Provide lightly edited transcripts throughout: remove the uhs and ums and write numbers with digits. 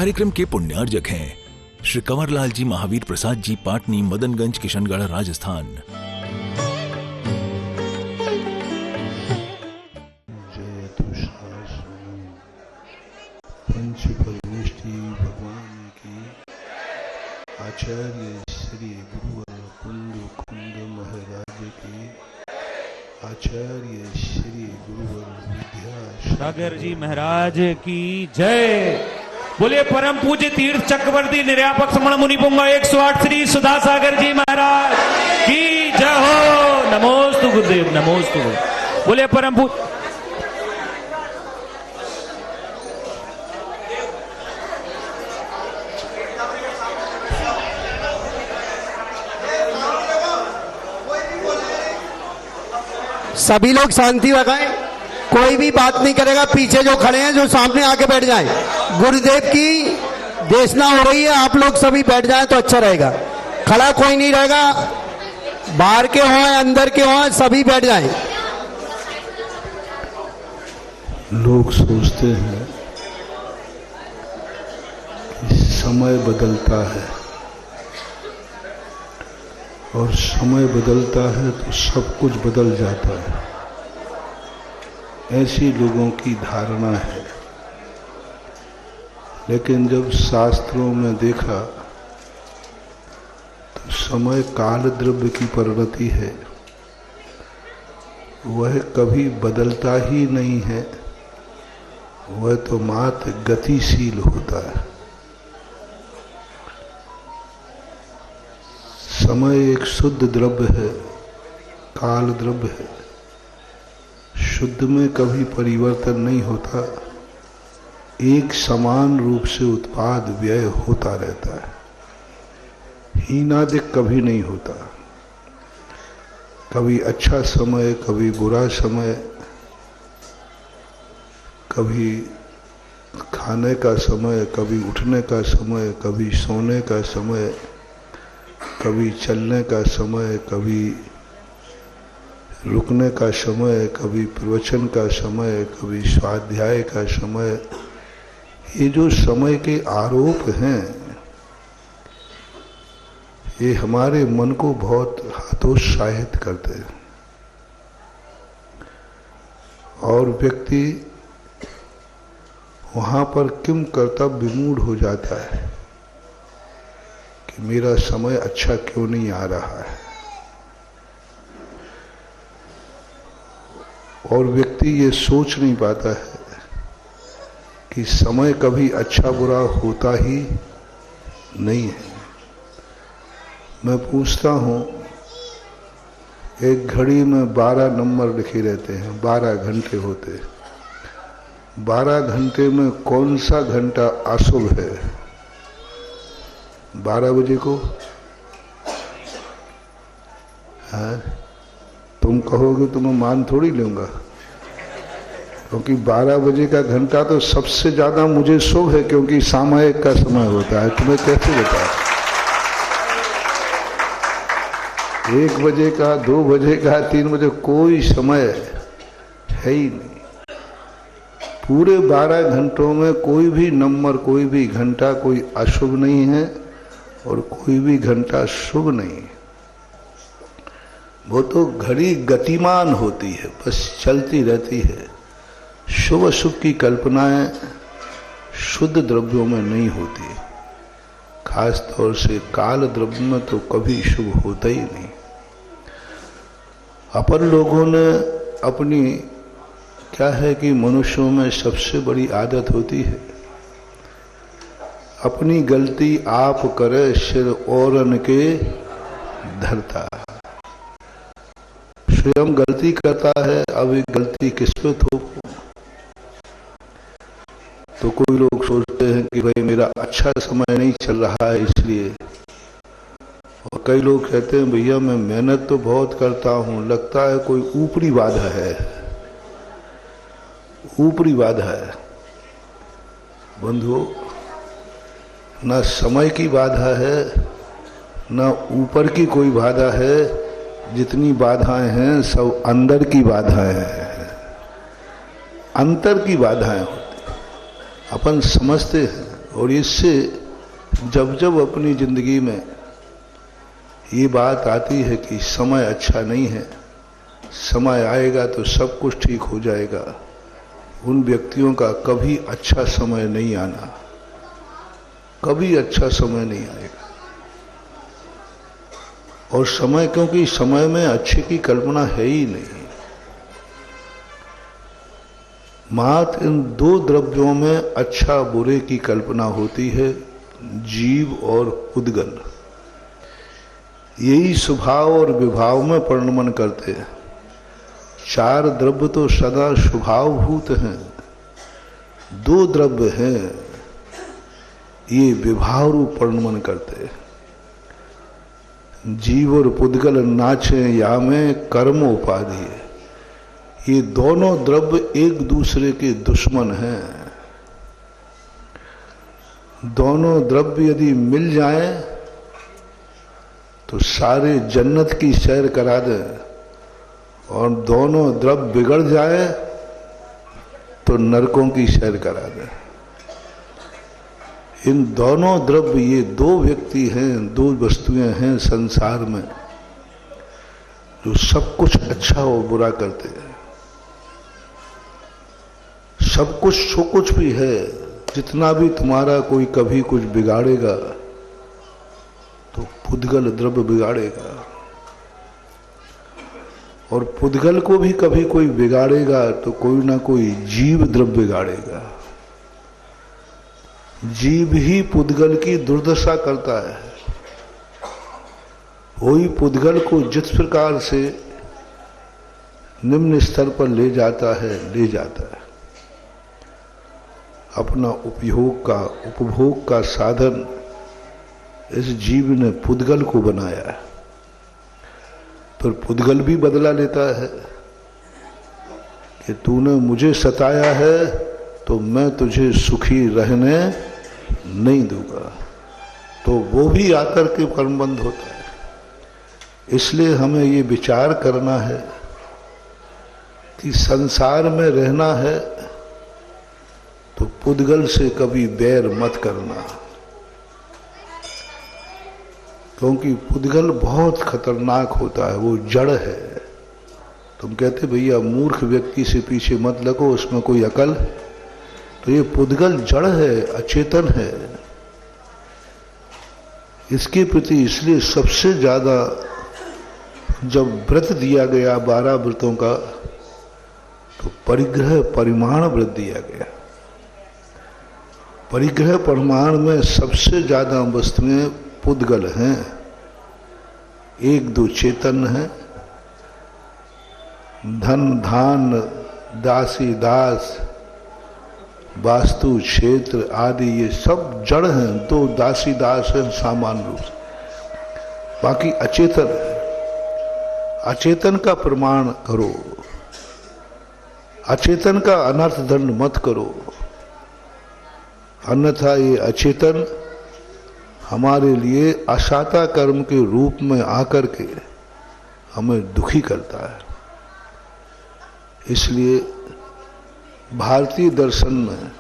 कार्यक्रम के पुण्यार्जक हैं श्री कंवरलाल जी महावीर प्रसाद जी, पाटनी, मदनगंज, किशनगढ़, राजस्थान। पंच परमेष्टि भगवान की आचार्य श्री गुरुवर कुंद महाराज की आचार्य श्री गुरुवर विद्यासागर जी महाराज की जय। बोले परम पूज्य तीर्थ चक्रवर्ती निर्यापक समण मुनि पुंगा 108 श्री सुधा सागर जी महाराज की जय हो। नमोस्तु गुरुदेव, नमोस्तु। बोले परम पूज्य सभी लोग शांति रखें, कोई भी बात नहीं करेगा। पीछे जो खड़े हैं जो सामने आके बैठ जाएं। गुरुदेव की देशना हो रही है, आप लोग सभी बैठ जाएं तो अच्छा रहेगा। खड़ा कोई नहीं रहेगा, बाहर के हों अंदर के हों, सभी बैठ जाएं। लोग सोचते हैं कि समय बदलता है और समय बदलता है तो सब कुछ बदल जाता है, ऐसी लोगों की धारणा है। लेकिन जब शास्त्रों में देखा तो समय काल द्रव्य की प्रवृत्ति है, वह कभी बदलता ही नहीं है, वह तो मात्र गतिशील होता है। समय एक शुद्ध द्रव्य है, काल द्रव्य है। शुद्ध में कभी परिवर्तन नहीं होता, एक समान रूप से उत्पाद व्यय होता रहता है, हीनादिक कभी नहीं होता। कभी अच्छा समय, कभी बुरा समय, कभी खाने का समय, कभी उठने का समय, कभी सोने का समय, कभी चलने का समय, कभी रुकने का समय, कभी प्रवचन का समय, कभी स्वाध्याय का समय। ये जो समय के आरोप हैं, ये हमारे मन को बहुत हतोत्साहित करते हैं और व्यक्ति वहाँ पर किम कर्तव्य विमूढ़ हो जाता है कि मेरा समय अच्छा क्यों नहीं आ रहा है। और व्यक्ति ये सोच नहीं पाता है कि समय कभी अच्छा बुरा होता ही नहीं है। मैं पूछता हूँ, एक घड़ी में 12 नंबर लिखे रहते हैं, 12 घंटे होते हैं। 12 घंटे में कौन सा घंटा अशुभ है? 12 बजे को है? तुम कहोगे तो मैं मान थोड़ी लूंगा, क्योंकि 12 बजे का घंटा तो सबसे ज्यादा मुझे शुभ है, क्योंकि सामायिक का समय होता है। तुम्हें कैसे बताया? 1 बजे का, 2 बजे का, 3 बजे कोई समय है ही नहीं। पूरे 12 घंटों में कोई भी नंबर, कोई भी घंटा कोई अशुभ नहीं है और कोई भी घंटा शुभ नहीं है। वो तो घड़ी गतिमान होती है, बस चलती रहती है। शुभ अशुभ की कल्पनाएं शुद्ध द्रव्यों में नहीं होती, खास तौर से काल द्रव्य में तो कभी शुभ होता ही नहीं। अपन लोगों ने अपनी, क्या है कि मनुष्यों में सबसे बड़ी आदत होती है, अपनी गलती आप करे सिर औरन के धरता। स्वयं गलती करता है, अब एक गलती किस पे थोपो? तो कोई लोग सोचते हैं कि भाई मेरा अच्छा समय नहीं चल रहा है इसलिए, और कई लोग कहते हैं भैया मैं मेहनत तो बहुत करता हूं, लगता है कोई ऊपरी बाधा है, ऊपरी बाधा है। बंधुओं, ना समय की बाधा है, ना ऊपर की कोई बाधा है। जितनी बाधाएं हैं सब अंदर की बाधाएं हैं, अंतर की बाधाएं होती। अपन समझते हैं और इससे जब जब अपनी जिंदगी में ये बात आती है कि समय अच्छा नहीं है, समय आएगा तो सब कुछ ठीक हो जाएगा, उन व्यक्तियों का कभी अच्छा समय नहीं आना, कभी अच्छा समय नहीं आएगा। और समय, क्योंकि समय में अच्छे की कल्पना है ही नहीं। मात्र इन दो द्रव्यों में अच्छा बुरे की कल्पना होती है, जीव और पुद्गल। यही स्वभाव और विभाव में परिणमन करते हैं। चार द्रव्य तो सदा स्वभावभूत हैं, दो द्रव्य हैं ये विभाव रूप परिणमन करते हैं। जीव और पुद्गल नाचे यामे कर्म उपाधि है, ये दोनों द्रव्य एक दूसरे के दुश्मन हैं। दोनों द्रव्य यदि मिल जाएं तो सारे जन्नत की सैर करा दें, और दोनों द्रव्य बिगड़ जाए तो नरकों की सैर करा दें। इन दोनों द्रव्य, ये दो व्यक्ति हैं, दो वस्तुएं हैं संसार में जो सब कुछ अच्छा और बुरा करते हैं। सब कुछ जो कुछ भी है, जितना भी तुम्हारा कोई कभी कुछ बिगाड़ेगा तो पुद्गल द्रव्य बिगाड़ेगा, और पुद्गल को भी कभी कोई बिगाड़ेगा तो कोई ना कोई जीव द्रव्य बिगाड़ेगा। जीव ही पुद्गल की दुर्दशा करता है। वही पुद्गल को जिस प्रकार से निम्न स्तर पर ले जाता है। अपना उपभोग का साधन इस जीव ने पुद्गल को बनाया है। पर पुद्गल भी बदला लेता है कि तूने मुझे सताया है तो मैं तुझे सुखी रहने नहीं दूंगा, तो वो भी आकर के कर्मबंध होता है। इसलिए हमें ये विचार करना है कि संसार में रहना है तो पुद्गल से कभी बैर मत करना, क्योंकि पुद्गल बहुत खतरनाक होता है, वो जड़ है। तुम कहते भैया मूर्ख व्यक्ति से पीछे मत लगो, उसमें कोई अकल, तो ये पुद्गल जड़ है, अचेतन है। इसके प्रति इसलिए सबसे ज्यादा जब व्रत दिया गया 12 व्रतों का, तो परिग्रह परिमाण व्रत दिया गया। परिग्रह परिमाण में सबसे ज्यादा वस्तुएं पुद्गल हैं, एक दो चेतन है। धन धान दासी दास वास्तु क्षेत्र आदि ये सब जड़ हैं, दो दासी दास हैं सामान्य रूप से, बाकी अचेतन है। अचेतन का प्रमाण करो, अचेतन का अनर्थ दंड मत करो, अन्यथा ये अचेतन हमारे लिए अशाता कर्म के रूप में आकर के हमें दुखी करता है। इसलिए भारतीय दर्शन में,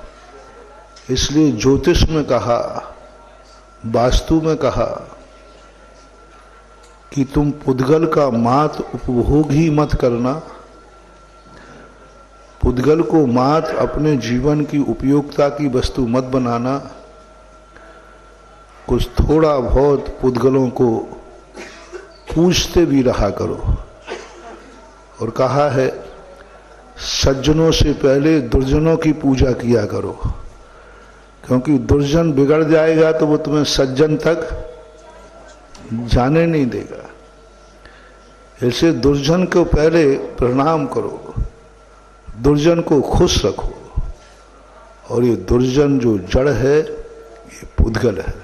इसलिए ज्योतिष में कहा, वास्तु में कहा कि तुम पुद्गल का मात्र उपभोग ही मत करना, पुद्गल को मात्र अपने जीवन की उपयोगिता की वस्तु मत बनाना, कुछ थोड़ा बहुत पुद्गलों को पूजते भी रहा करो। और कहा है सज्जनों से पहले दुर्जनों की पूजा किया करो, क्योंकि दुर्जन बिगड़ जाएगा तो वो तुम्हें सज्जन तक जाने नहीं देगा। ऐसे दुर्जन को पहले प्रणाम करो, दुर्जन को खुश रखो, और ये दुर्जन जो जड़ है ये पुद्गल है।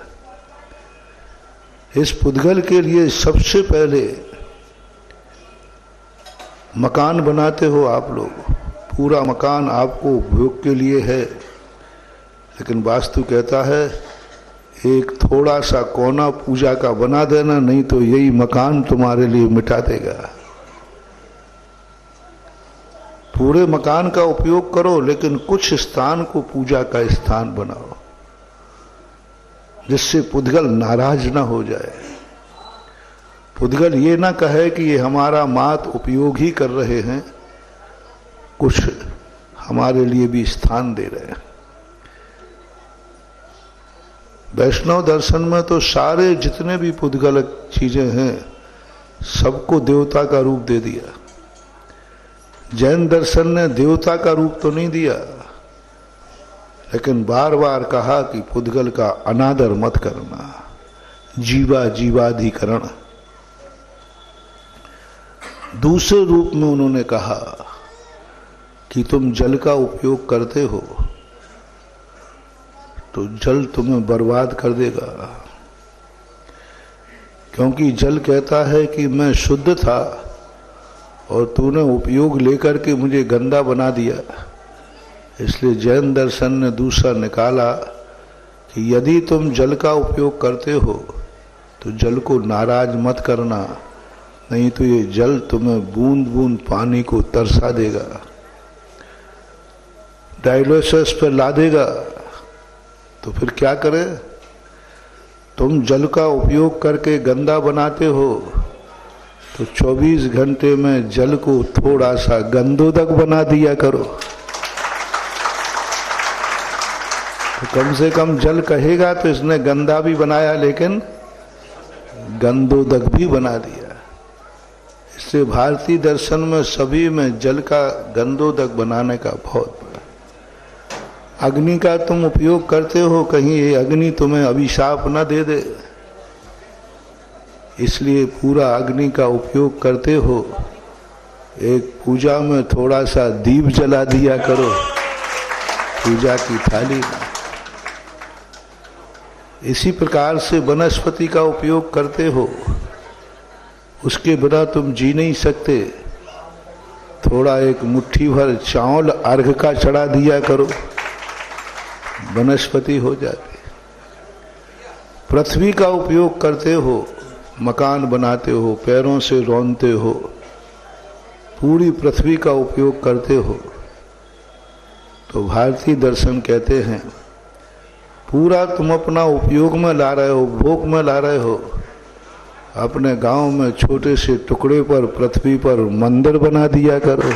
इस पुद्गल के लिए सबसे पहले मकान बनाते हो आप लोग, पूरा मकान आपको उपयोग के लिए है, लेकिन वास्तु कहता है एक थोड़ा सा कोना पूजा का बना देना, नहीं तो यही मकान तुम्हारे लिए मिटा देगा। पूरे मकान का उपयोग करो, लेकिन कुछ स्थान को पूजा का स्थान बनाओ। जिससे पुद्गल नाराज ना हो जाए, पुद्गल ये ना कहे कि ये हमारा मात उपयोग ही कर रहे हैं, कुछ हमारे लिए भी स्थान दे रहे हैं। वैष्णव दर्शन में तो सारे जितने भी पुद्गल चीजें हैं सबको देवता का रूप दे दिया। जैन दर्शन ने देवता का रूप तो नहीं दिया, लेकिन बार बार कहा कि पुद्गल का अनादर मत करना, जीवा जीवाधिकरण। दूसरे रूप में उन्होंने कहा कि तुम जल का उपयोग करते हो तो जल तुम्हें बर्बाद कर देगा, क्योंकि जल कहता है कि मैं शुद्ध था और तूने उपयोग लेकर के मुझे गंदा बना दिया। इसलिए जैन दर्शन ने दूसरा निकाला कि यदि तुम जल का उपयोग करते हो तो जल को नाराज मत करना, नहीं तो ये जल तुम्हें बूंद बूंद पानी को तरसा देगा, डायलिसिस पर ला देगा। तो फिर क्या करें? तुम जल का उपयोग करके गंदा बनाते हो तो 24 घंटे में जल को थोड़ा सा गंदोदक बना दिया करो। तो कम से कम जल कहेगा तो इसने गंदा भी बनाया, लेकिन गंदोदक भी बना दिया। इससे भारतीय दर्शन में सभी में जल का गंदोदक बनाने का बहुत बड़ा। अग्नि का तुम उपयोग करते हो, कहीं ये अग्नि तुम्हें अभिशाप न दे दे, इसलिए पूरा अग्नि का उपयोग करते हो। एक पूजा में थोड़ा सा दीप जला दिया करो पूजा की थाली में। इसी प्रकार से वनस्पति का उपयोग करते हो, उसके बिना तुम जी नहीं सकते। थोड़ा एक मुट्ठी भर चावल अर्घ का चढ़ा दिया करो, वनस्पति हो जाती। पृथ्वी का उपयोग करते हो, मकान बनाते हो, पैरों से रौंदते हो, पूरी पृथ्वी का उपयोग करते हो। तो भारतीय दर्शन कहते हैं पूरा तुम अपना उपयोग में ला रहे हो, भोग में ला रहे हो। अपने गांव में छोटे से टुकड़े पर पृथ्वी पर मंदिर बना दिया करो।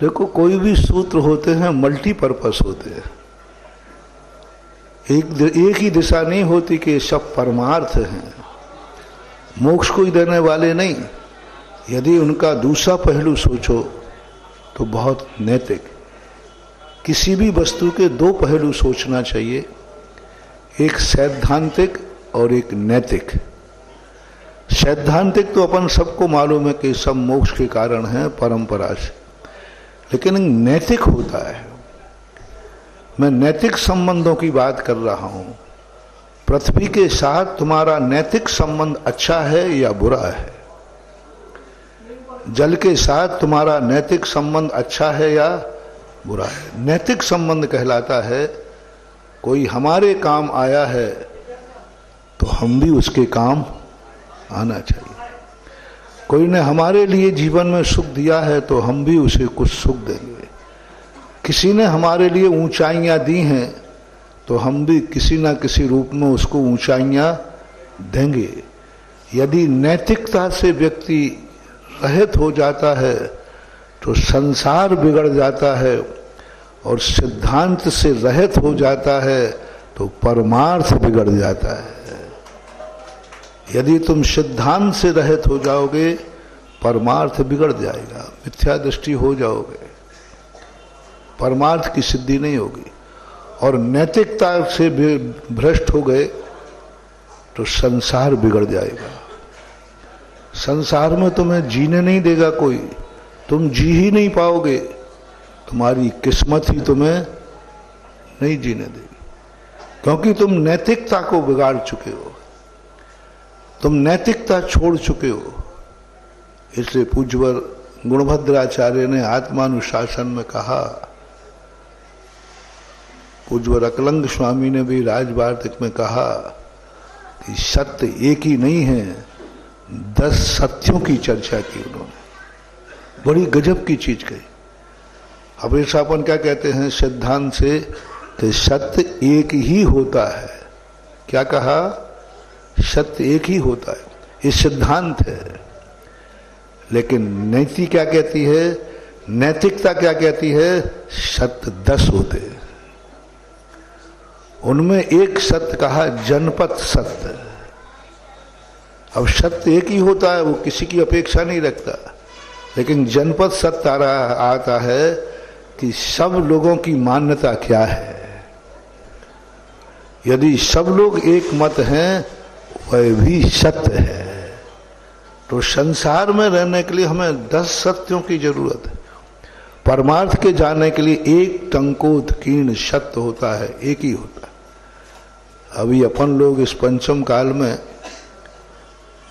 देखो, कोई भी सूत्र होते हैं मल्टीपर्पस होते हैं, एक ही दिशा नहीं होती कि सब परमार्थ हैं, मोक्ष को ही देने वाले नहीं। यदि उनका दूसरा पहलू सोचो तो बहुत नैतिक। किसी भी वस्तु के दो पहलू सोचना चाहिए, एक सैद्धांतिक और एक नैतिक। सैद्धांतिक तो अपन सबको मालूम है कि सब मोक्ष के कारण है परंपरा से, लेकिन नैतिक होता है। मैं नैतिक संबंधों की बात कर रहा हूं। पृथ्वी के साथ तुम्हारा नैतिक संबंध अच्छा है या बुरा है? जल के साथ तुम्हारा नैतिक संबंध अच्छा है या बुरा है? नैतिक संबंध कहलाता है कोई हमारे काम आया है तो हम भी उसके काम आना चाहिए। कोई ने हमारे लिए जीवन में सुख दिया है तो हम भी उसे कुछ सुख देंगे। किसी ने हमारे लिए ऊंचाइयां दी हैं तो हम भी किसी ना किसी रूप में उसको ऊंचाइयां देंगे। यदि नैतिकता से व्यक्ति रहित हो जाता है तो संसार बिगड़ जाता है, और सिद्धांत से रहित हो जाता है तो परमार्थ बिगड़ जाता है। यदि तुम सिद्धांत से रहित हो जाओगे, परमार्थ बिगड़ जाएगा, मिथ्या दृष्टि हो जाओगे, परमार्थ की सिद्धि नहीं होगी। और नैतिकता से भ्रष्ट हो गए तो संसार बिगड़ जाएगा। संसार में तुम्हें जीने नहीं देगा कोई, तुम जी ही नहीं पाओगे, तुम्हारी किस्मत ही तुम्हें नहीं जीने देगी, क्योंकि तुम नैतिकता को बिगाड़ चुके हो, तुम नैतिकता छोड़ चुके हो। इसलिए पूज्यवर गुणभद्राचार्य ने आत्मानुशासन में कहा, पूज्यवर अकलंग स्वामी ने भी राजवार्तिक में कहा कि सत्य एक ही नहीं है, 10 सत्यों की चर्चा की उन्होंने। बड़ी गजब की चीज कही। हमेशा अपन क्या कहते हैं सिद्धांत से कि सत्य एक ही होता है। क्या कहा? सत्य एक ही होता है, ये सिद्धांत है। लेकिन नीति क्या कहती है, नैतिकता क्या कहती है? सत्य 10 होते हैं। उनमें एक सत्य कहा जनपद सत्य। अब सत्य एक ही होता है, वो किसी की अपेक्षा नहीं रखता। लेकिन जनपद सत्य आता है कि सब लोगों की मान्यता क्या है। यदि सब लोग एक मत हैं, वह भी सत्य है। तो संसार में रहने के लिए हमें 10 सत्यों की जरूरत है। परमार्थ के जाने के लिए एक टंकोत्कीर्ण सत्य होता है, एक ही होता है। अभी अपन लोग इस पंचम काल में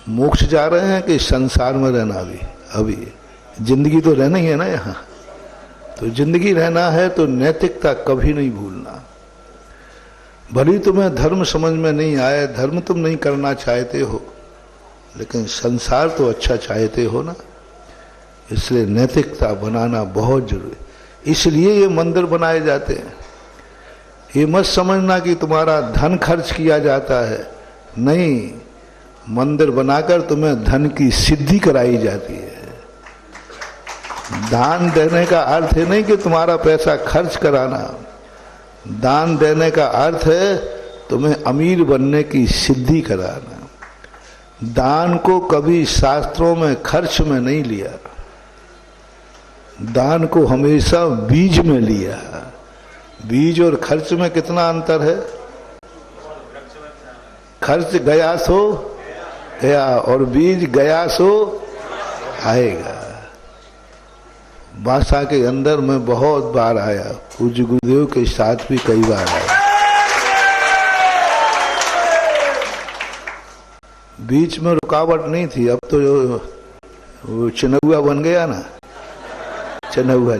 मोक्ष जा रहे हैं कि संसार में रहना? अभी जिंदगी तो रहना ही है ना यहाँ। तो जिंदगी रहना है तो नैतिकता कभी नहीं भूलना। भली तुम्हें धर्म समझ में नहीं आए, धर्म तुम नहीं करना चाहते हो, लेकिन संसार तो अच्छा चाहते हो ना, इसलिए नैतिकता बनाना बहुत जरूरी। इसलिए ये मंदिर बनाए जाते हैं। ये मत समझना कि तुम्हारा धन खर्च किया जाता है, नहीं, मंदिर बनाकर तुम्हें धन की सिद्धि कराई जाती है। दान देने का अर्थ है नहीं कि तुम्हारा पैसा खर्च कराना, दान देने का अर्थ है तुम्हें अमीर बनने की सिद्धि कराना। दान को कभी शास्त्रों में खर्च में नहीं लिया, दान को हमेशा बीज में लिया। बीज और खर्च में कितना अंतर है? खर्च गया सो गया और बीज गया सो आएगा। बासा के अंदर मैं बहुत बार आया, पूज्य गुरुदेव के साथ भी कई बार आया। बीच में रुकावट नहीं थी। अब तो वो चनौआ बन गया ना, चनौआ।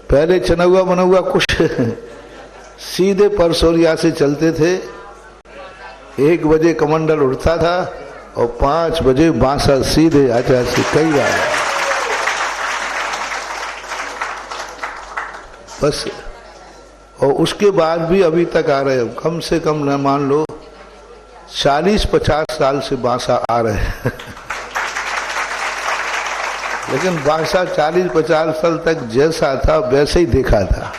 पहले चनौआ बनौआ कुछ सीधे परसोरिया से चलते थे। 1 बजे कमंडल उठता था और 5 बजे बांसा सीधे आचार्य से कई बार बस। और उसके बाद भी अभी तक आ रहे हैं। कम से कम न मान लो 40-50 साल से बांसा आ रहे हैं। लेकिन बांसा 40-50 साल तक जैसा था वैसे ही देखा था।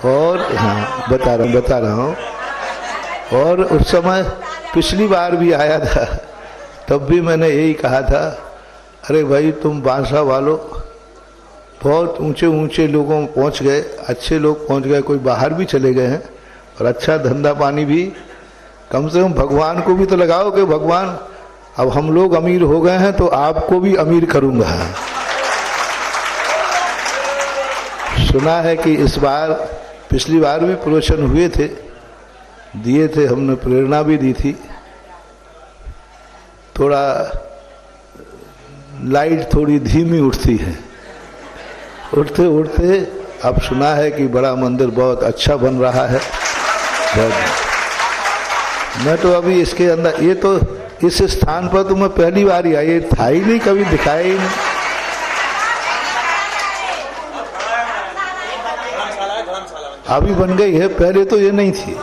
और हाँ, बता रहा हूँ। और उस समय पिछली बार भी आया था, तब भी मैंने यही कहा था, अरे भाई तुम बांसा वालों बहुत ऊंचे ऊंचे लोगों पहुंच गए, अच्छे लोग पहुंच गए, कोई बाहर भी चले गए हैं और अच्छा धंधा पानी भी। कम से कम भगवान को भी तो लगाओ कि भगवान अब हम लोग अमीर हो गए हैं तो आपको भी अमीर करूंगा। सुना है कि इस बार, पिछली बार भी प्रवचन हुए थे, दिए थे, हमने प्रेरणा भी दी थी। थोड़ा लाइट थोड़ी धीमी उठती है, उठते उठते अब सुना है कि बड़ा मंदिर बहुत अच्छा बन रहा है। मैं तो अभी इसके अंदर, ये तो इस स्थान पर तो मैं पहली बार ही आई, था ही नहीं, कभी दिखाया ही नहीं। अभी बन गई है, पहले तो ये नहीं थी।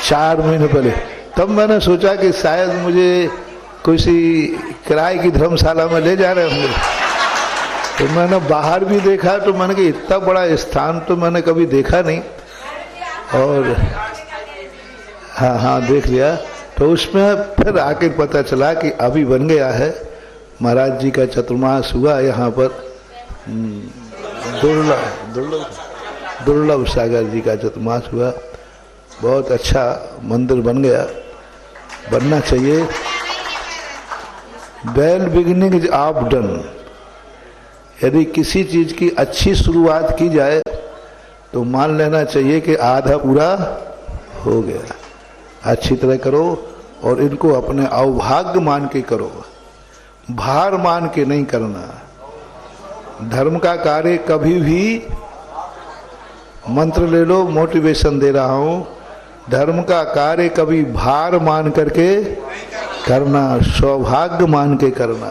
4 महीने पहले तब मैंने सोचा कि शायद मुझे किसी किराए की धर्मशाला में ले जा रहे होंगे। तो मैंने बाहर भी देखा तो मैंने कहा इतना बड़ा स्थान तो मैंने कभी देखा नहीं। और हाँ देख लिया। तो उसमें फिर आकर पता चला कि अभी बन गया है। महाराज जी का चतुर्मास हुआ यहाँ पर, दुर्लभ सागर जी का चतुर्मास हुआ। बहुत अच्छा मंदिर बन गया, बनना चाहिए। Well beginning is of done. यदि किसी चीज की अच्छी शुरुआत की जाए तो मान लेना चाहिए कि आधा पूरा हो गया। अच्छी तरह करो और इनको अपने अवभाग्य मान के करो, भार मान के नहीं करना। धर्म का कार्य कभी भी, मंत्र ले लो, मोटिवेशन दे रहा हूं, धर्म का कार्य कभी भार मान करके करना, सौभाग्य मान के करना।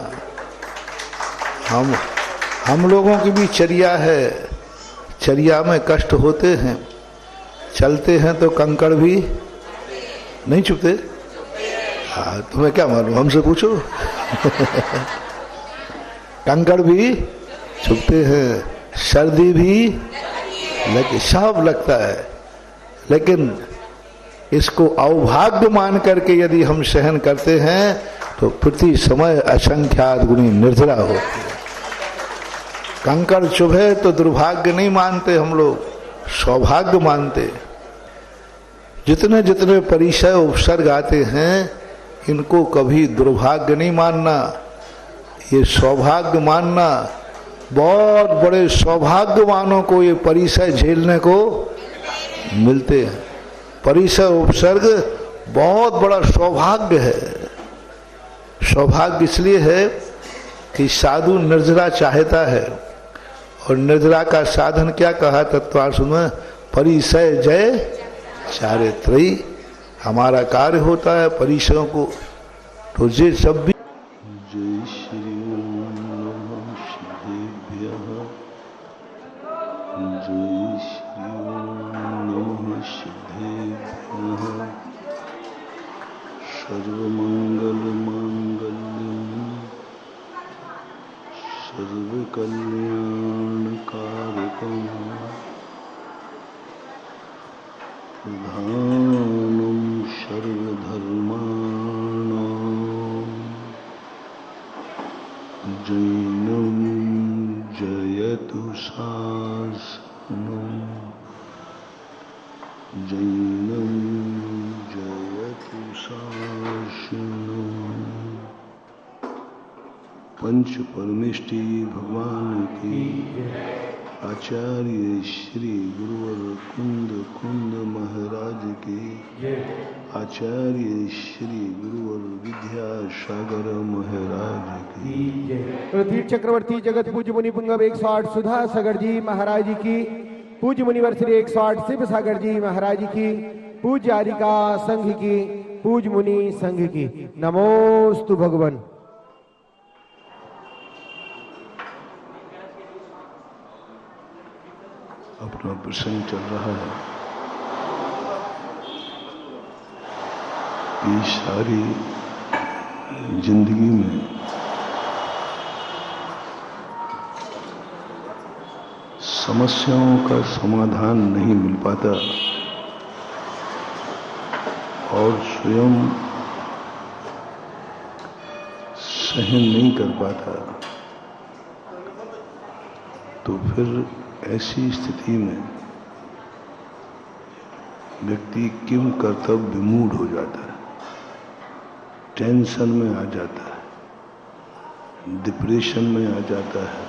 हम लोगों की भी चर्या है, चर्या में कष्ट होते हैं, चलते हैं तो कंकड़ भी नहीं चुभते। हाँ, तुम्हें क्या मालूम, हमसे पूछो। कंकड़ भी चुभते हैं, सर्दी भी लगे, सब लगता है, लेकिन इसको अवभाग्य मान करके यदि हम सहन करते हैं तो प्रति समय असंख्यात गुणी निर्जरा होती है। कंकड़ चुभे तो दुर्भाग्य नहीं मानते हम लोग, सौभाग्य मानते। जितने जितने परिचय उपसर्ग आते हैं इनको कभी दुर्भाग्य नहीं मानना, ये सौभाग्य मानना। बहुत बड़े सौभाग्यवानों को ये परिचय झेलने को मिलते हैं। परिचय उपसर्ग बहुत बड़ा सौभाग्य है। सौभाग्य इसलिए है कि साधु निर्जरा चाहता है, और निर्जरा का साधन क्या कहा तत्वार्थ में, परिचय जय चारित्रयी। हमारा कार्य होता है परिचयों को, तो ये सब भी। जय श्री ओम सिद्धेभ्यः, जय श्री ओम सिद्धेभ्यः। सर्वमंगल मांगल्यं सर्वकल्याणकारकं प्रधानं सर्वधर्माणां जैनं जयतु शासनं, जैनं जयतु शासनं। पंच परमेष्टि भगवान की, आचार्य श्री गुरुवर कुंद कुंद महाराज की, आचार्य श्री गुरुवर विद्यासागर महाराज की। तीर्थ चक्रवर्ती जगत पूज्य मुनि पुंगव 108 सुधा सागर जी महाराज जी की, पूज्य मुनिवर श्री 108 शिव सागर जी महाराज जी की, पूज्य आरिका संघ की, पूज्य मुनि संघ की। नमोस्तु भगवन। अपना प्रसंग चल रहा है कि सारी जिंदगी में समस्याओं का समाधान नहीं मिल पाता और स्वयं सहन नहीं कर पाता, तो फिर ऐसी स्थिति में व्यक्ति किम कर्तव्य विमूढ़ हो जाता है, टेंशन में आ जाता है, डिप्रेशन में आ जाता है,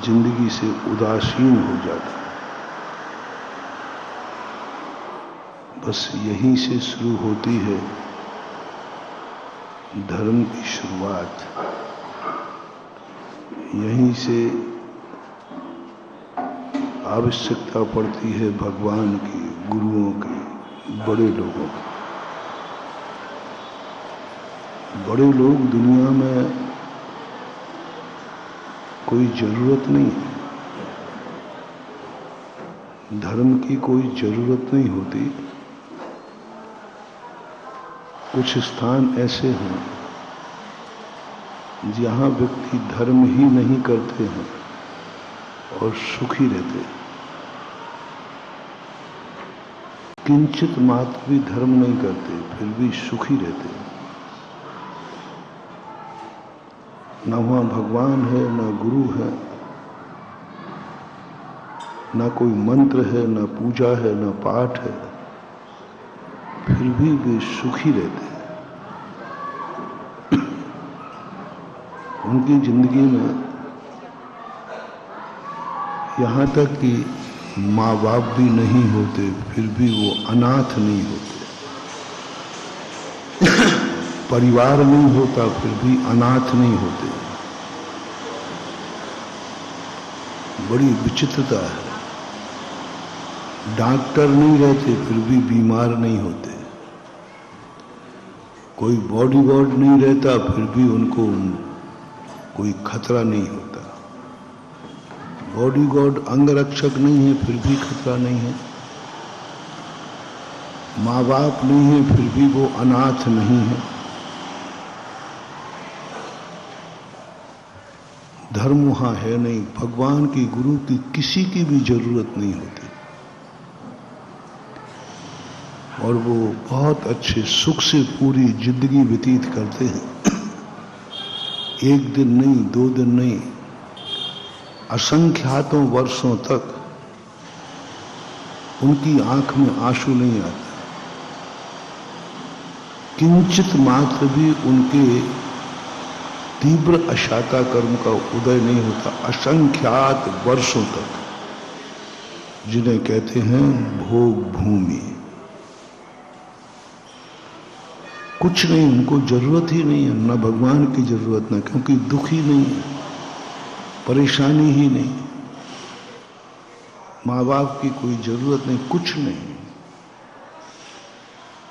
जिंदगी से उदासीन हो जाता है। बस यहीं से शुरू होती है धर्म की शुरुआत। यहीं से आवश्यकता पड़ती है भगवान की, गुरुओं की, बड़े लोगों की। बड़े लोग दुनिया में कोई जरूरत नहीं है, धर्म की कोई जरूरत नहीं होती। कुछ स्थान ऐसे हैं जहाँ व्यक्ति धर्म ही नहीं करते हैं और सुखी रहते हैं, किंचित मात्र भी धर्म नहीं करते फिर भी सुखी रहते हैं। न वहाँ भगवान है, न गुरु है, न कोई मंत्र है, न पूजा है, न पाठ है, फिर भी वे सुखी रहते हैं। उनकी जिंदगी में यहाँ तक कि माँ बाप भी नहीं होते फिर भी वो अनाथ नहीं होते, परिवार नहीं होता फिर भी अनाथ नहीं होते। बड़ी विचित्रता है। डॉक्टर नहीं रहते फिर भी बीमार नहीं होते, कोई बॉडी गार्ड नहीं रहता फिर भी उनको कोई खतरा नहीं होता। बॉडी गार्ड अंगरक्षक नहीं है फिर भी खतरा नहीं है, माँ बाप नहीं है फिर भी वो अनाथ नहीं है। धर्म वहां है नहीं, भगवान की गुरु की किसी की भी जरूरत नहीं होती और वो बहुत अच्छे सुख से पूरी जिंदगी व्यतीत करते हैं। एक दिन नहीं, 2 दिन नहीं, असंख्यातों वर्षों तक उनकी आंख में आंसू नहीं आते, किंचित मात्र भी उनके तीव्र अशाता कर्म का उदय नहीं होता, असंख्यात वर्षों तक, जिन्हें कहते हैं भोग भूमि। कुछ नहीं, उनको जरूरत ही नहीं है, न भगवान की जरूरत, न क्योंकि दुख ही नहीं है, परेशानी ही नहीं, माँ बाप की कोई जरूरत नहीं, कुछ नहीं,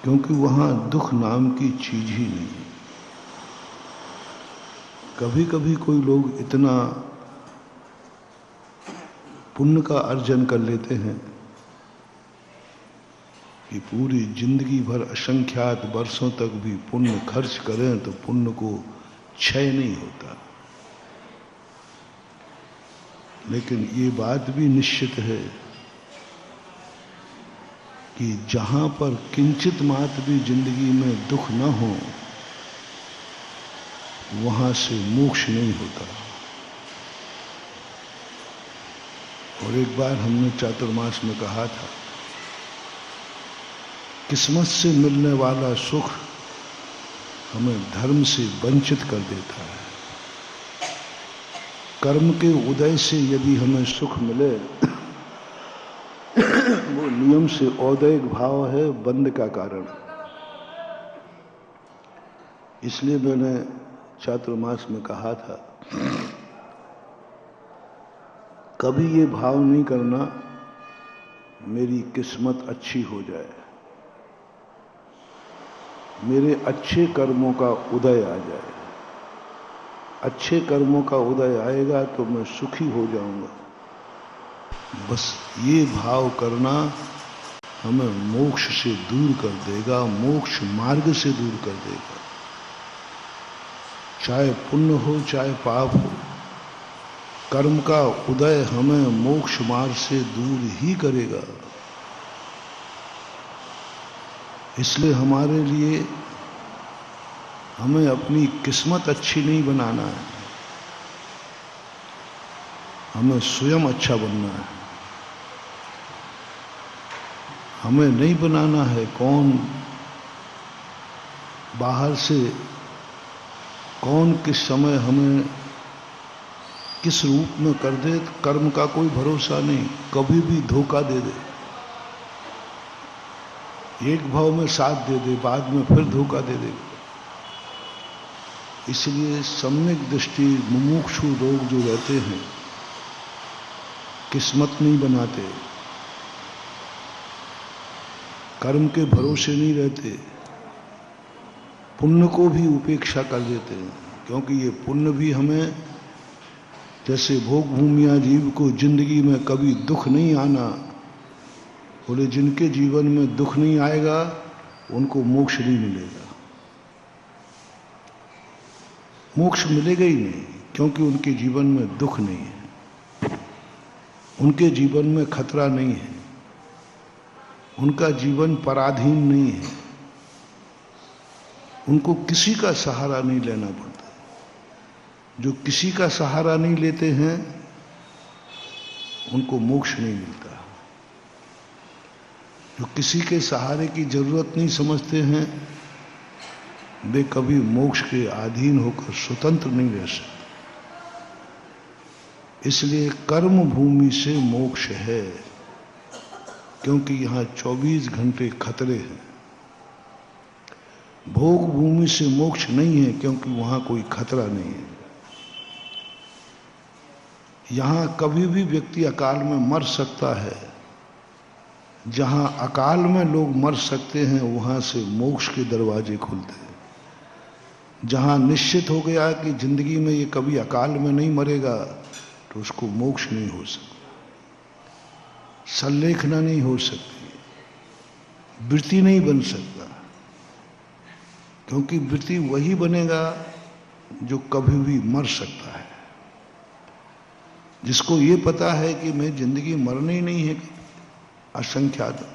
क्योंकि वहां दुख नाम की चीज ही नहीं। कभी कभी कोई लोग इतना पुण्य का अर्जन कर लेते हैं कि पूरी जिंदगी भर असंख्यात वर्षों तक भी पुण्य खर्च करें तो पुण्य को क्षय नहीं होता। लेकिन ये बात भी निश्चित है कि जहां पर किंचित मात्र भी जिंदगी में दुख न हो वहां से मोक्ष नहीं होता। और एक बार हमने चातुर्मास में कहा था, किस्मत से मिलने वाला सुख हमें धर्म से वंचित कर देता है। कर्म के उदय से यदि हमें सुख मिले वो नियम से औदैहिक भाव है, बंध का कारण। इसलिए मैंने चातुर्मास में कहा था, कभी ये भाव नहीं करना मेरी किस्मत अच्छी हो जाए, मेरे अच्छे कर्मों का उदय आ जाए। अच्छे कर्मों का उदय आएगा तो मैं सुखी हो जाऊंगा। बस ये भाव करना हमें मोक्ष से दूर कर देगा, मोक्ष मार्ग से दूर कर देगा। चाहे पुण्य हो चाहे पाप हो, कर्म का उदय हमें मोक्ष मार्ग से दूर ही करेगा। इसलिए हमारे लिए हमें अपनी किस्मत अच्छी नहीं बनाना है, हमें स्वयं अच्छा बनना है। हमें नहीं बनाना है कौन बाहर से, कौन किस समय हमें किस रूप में कर दे, कर्म का कोई भरोसा नहीं, कभी भी धोखा दे दे। एक भाव में साथ दे दे, बाद में फिर धोखा दे देगा। इसलिए सम्यक दृष्टि मुमुक्षु लोग जो रहते हैं, किस्मत नहीं बनाते, कर्म के भरोसे नहीं रहते, पुण्य को भी उपेक्षा कर देते हैं। क्योंकि ये पुण्य भी हमें, जैसे भोग भूमिया जीव को जिंदगी में कभी दुख नहीं आना, बोले जिनके जीवन में दुख नहीं आएगा उनको मोक्ष नहीं मिलेगा। मोक्ष मिलेगा ही नहीं, क्योंकि उनके जीवन में दुख नहीं है, उनके जीवन में खतरा नहीं है, उनका जीवन पराधीन नहीं है, उनको किसी का सहारा नहीं लेना पड़ता। जो किसी का सहारा नहीं लेते हैं उनको मोक्ष नहीं मिलता। जो किसी के सहारे की जरूरत नहीं समझते हैं वे कभी मोक्ष के अधीन होकर स्वतंत्र नहीं रह सकते। इसलिए कर्म भूमि से मोक्ष है, क्योंकि यहां 24 घंटे खतरे हैं। भोग भूमि से मोक्ष नहीं है, क्योंकि वहां कोई खतरा नहीं है। यहां कभी भी व्यक्ति अकाल में मर सकता है। जहां अकाल में लोग मर सकते हैं वहां से मोक्ष के दरवाजे खुलते हैं। जहां निश्चित हो गया कि जिंदगी में ये कभी अकाल में नहीं मरेगा, तो उसको मोक्ष नहीं हो सकता, संलेखना नहीं हो सकती, वृत्ति नहीं बन सकता, क्योंकि वृत्ति वही बनेगा जो कभी भी मर सकता है। जिसको ये पता है कि मैं जिंदगी मरनी ही नहीं है, असंख्यात,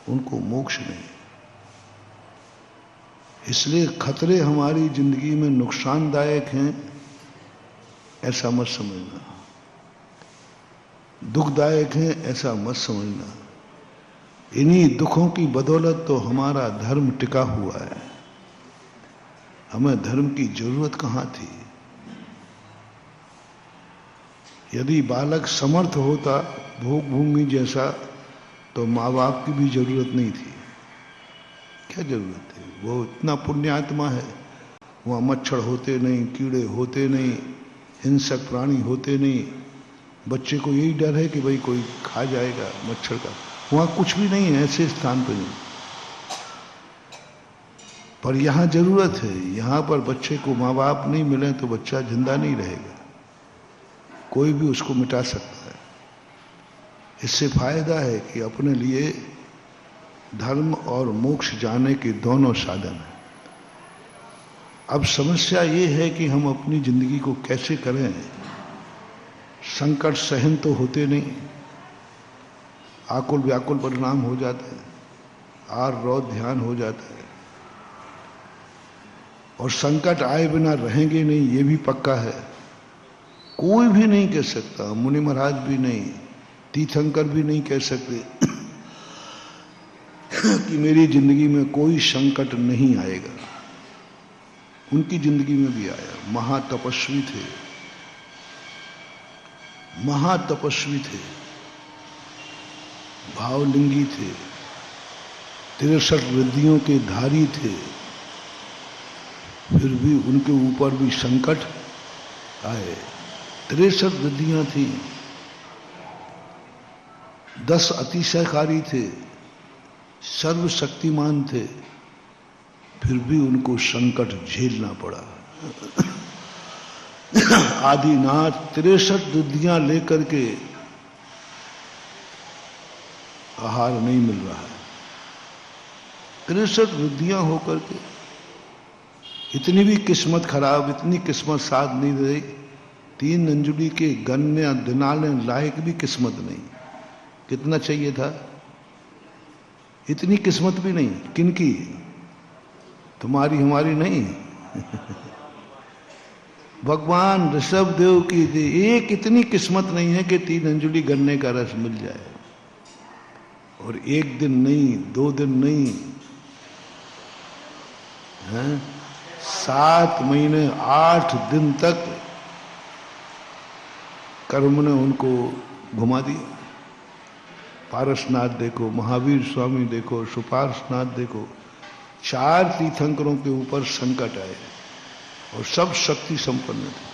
उनको मोक्ष नहीं। इसलिए खतरे हमारी जिंदगी में नुकसानदायक हैं ऐसा मत समझना, दुखदायक हैं ऐसा मत समझना। इन्हीं दुखों की बदौलत तो हमारा धर्म टिका हुआ है। हमें धर्म की जरूरत कहां थी? यदि बालक समर्थ होता भोग भूमि जैसा, तो माँ बाप की भी जरूरत नहीं थी। क्या जरूरत थी? वो इतना पुण्यात्मा है, वहां मच्छर होते नहीं, कीड़े होते नहीं, हिंसक प्राणी होते नहीं। बच्चे को यही डर है कि भाई कोई खा जाएगा मच्छर का। वहां कुछ भी नहीं है, ऐसे स्थान पर नहीं। पर यहां जरूरत है। यहां पर बच्चे को माँ बाप नहीं मिले तो बच्चा जिंदा नहीं रहेगा, कोई भी उसको मिटा सकता है। इससे फायदा है कि अपने लिए धर्म और मोक्ष जाने के दोनों साधन हैं। अब समस्या ये है कि हम अपनी जिंदगी को कैसे करें। संकट सहन तो होते नहीं, आकुल व्याकुल परिणाम हो जाते हैं, आर रोध ध्यान हो जाता है, और संकट आए बिना रहेंगे नहीं, ये भी पक्का है। कोई भी नहीं कह सकता, मुनि महाराज भी नहीं, तीर्थंकर भी नहीं कह सकते कि मेरी जिंदगी में कोई संकट नहीं आएगा। उनकी जिंदगी में भी आया। महातपस्वी थे, महातपस्वी थे, भावलिंगी थे, 63 रिद्धियों के धारी थे, फिर भी उनके ऊपर भी संकट आए। 63 रिद्धियां थी, 10 अतिशयकारी थे, सर्वशक्तिमान थे, फिर भी उनको संकट झेलना पड़ा। आदिनाथ 63 रिद्धियां लेकर के आहार नहीं मिल रहा है। 63 रिद्धियां होकर के इतनी भी किस्मत खराब, इतनी किस्मत साथ नहीं रही। 3 अंजुली के गन्ने दिनाने लायक भी किस्मत नहीं। कितना चाहिए था? इतनी किस्मत भी नहीं। किनकी? तुम्हारी हमारी नहीं। भगवान ऋषभ देव की एक इतनी किस्मत नहीं है कि 3 अंजुली गन्ने का रस मिल जाए। और 1 दिन नहीं, 2 दिन नहीं, हैं? 7 महीने 8 दिन तक कर्म ने उनको घुमा दिया। पारसनाथ देखो, महावीर स्वामी देखो, सुपार्शनाथ देखो, 4 तीर्थंकरों के ऊपर संकट आए और सब शक्ति संपन्न थे।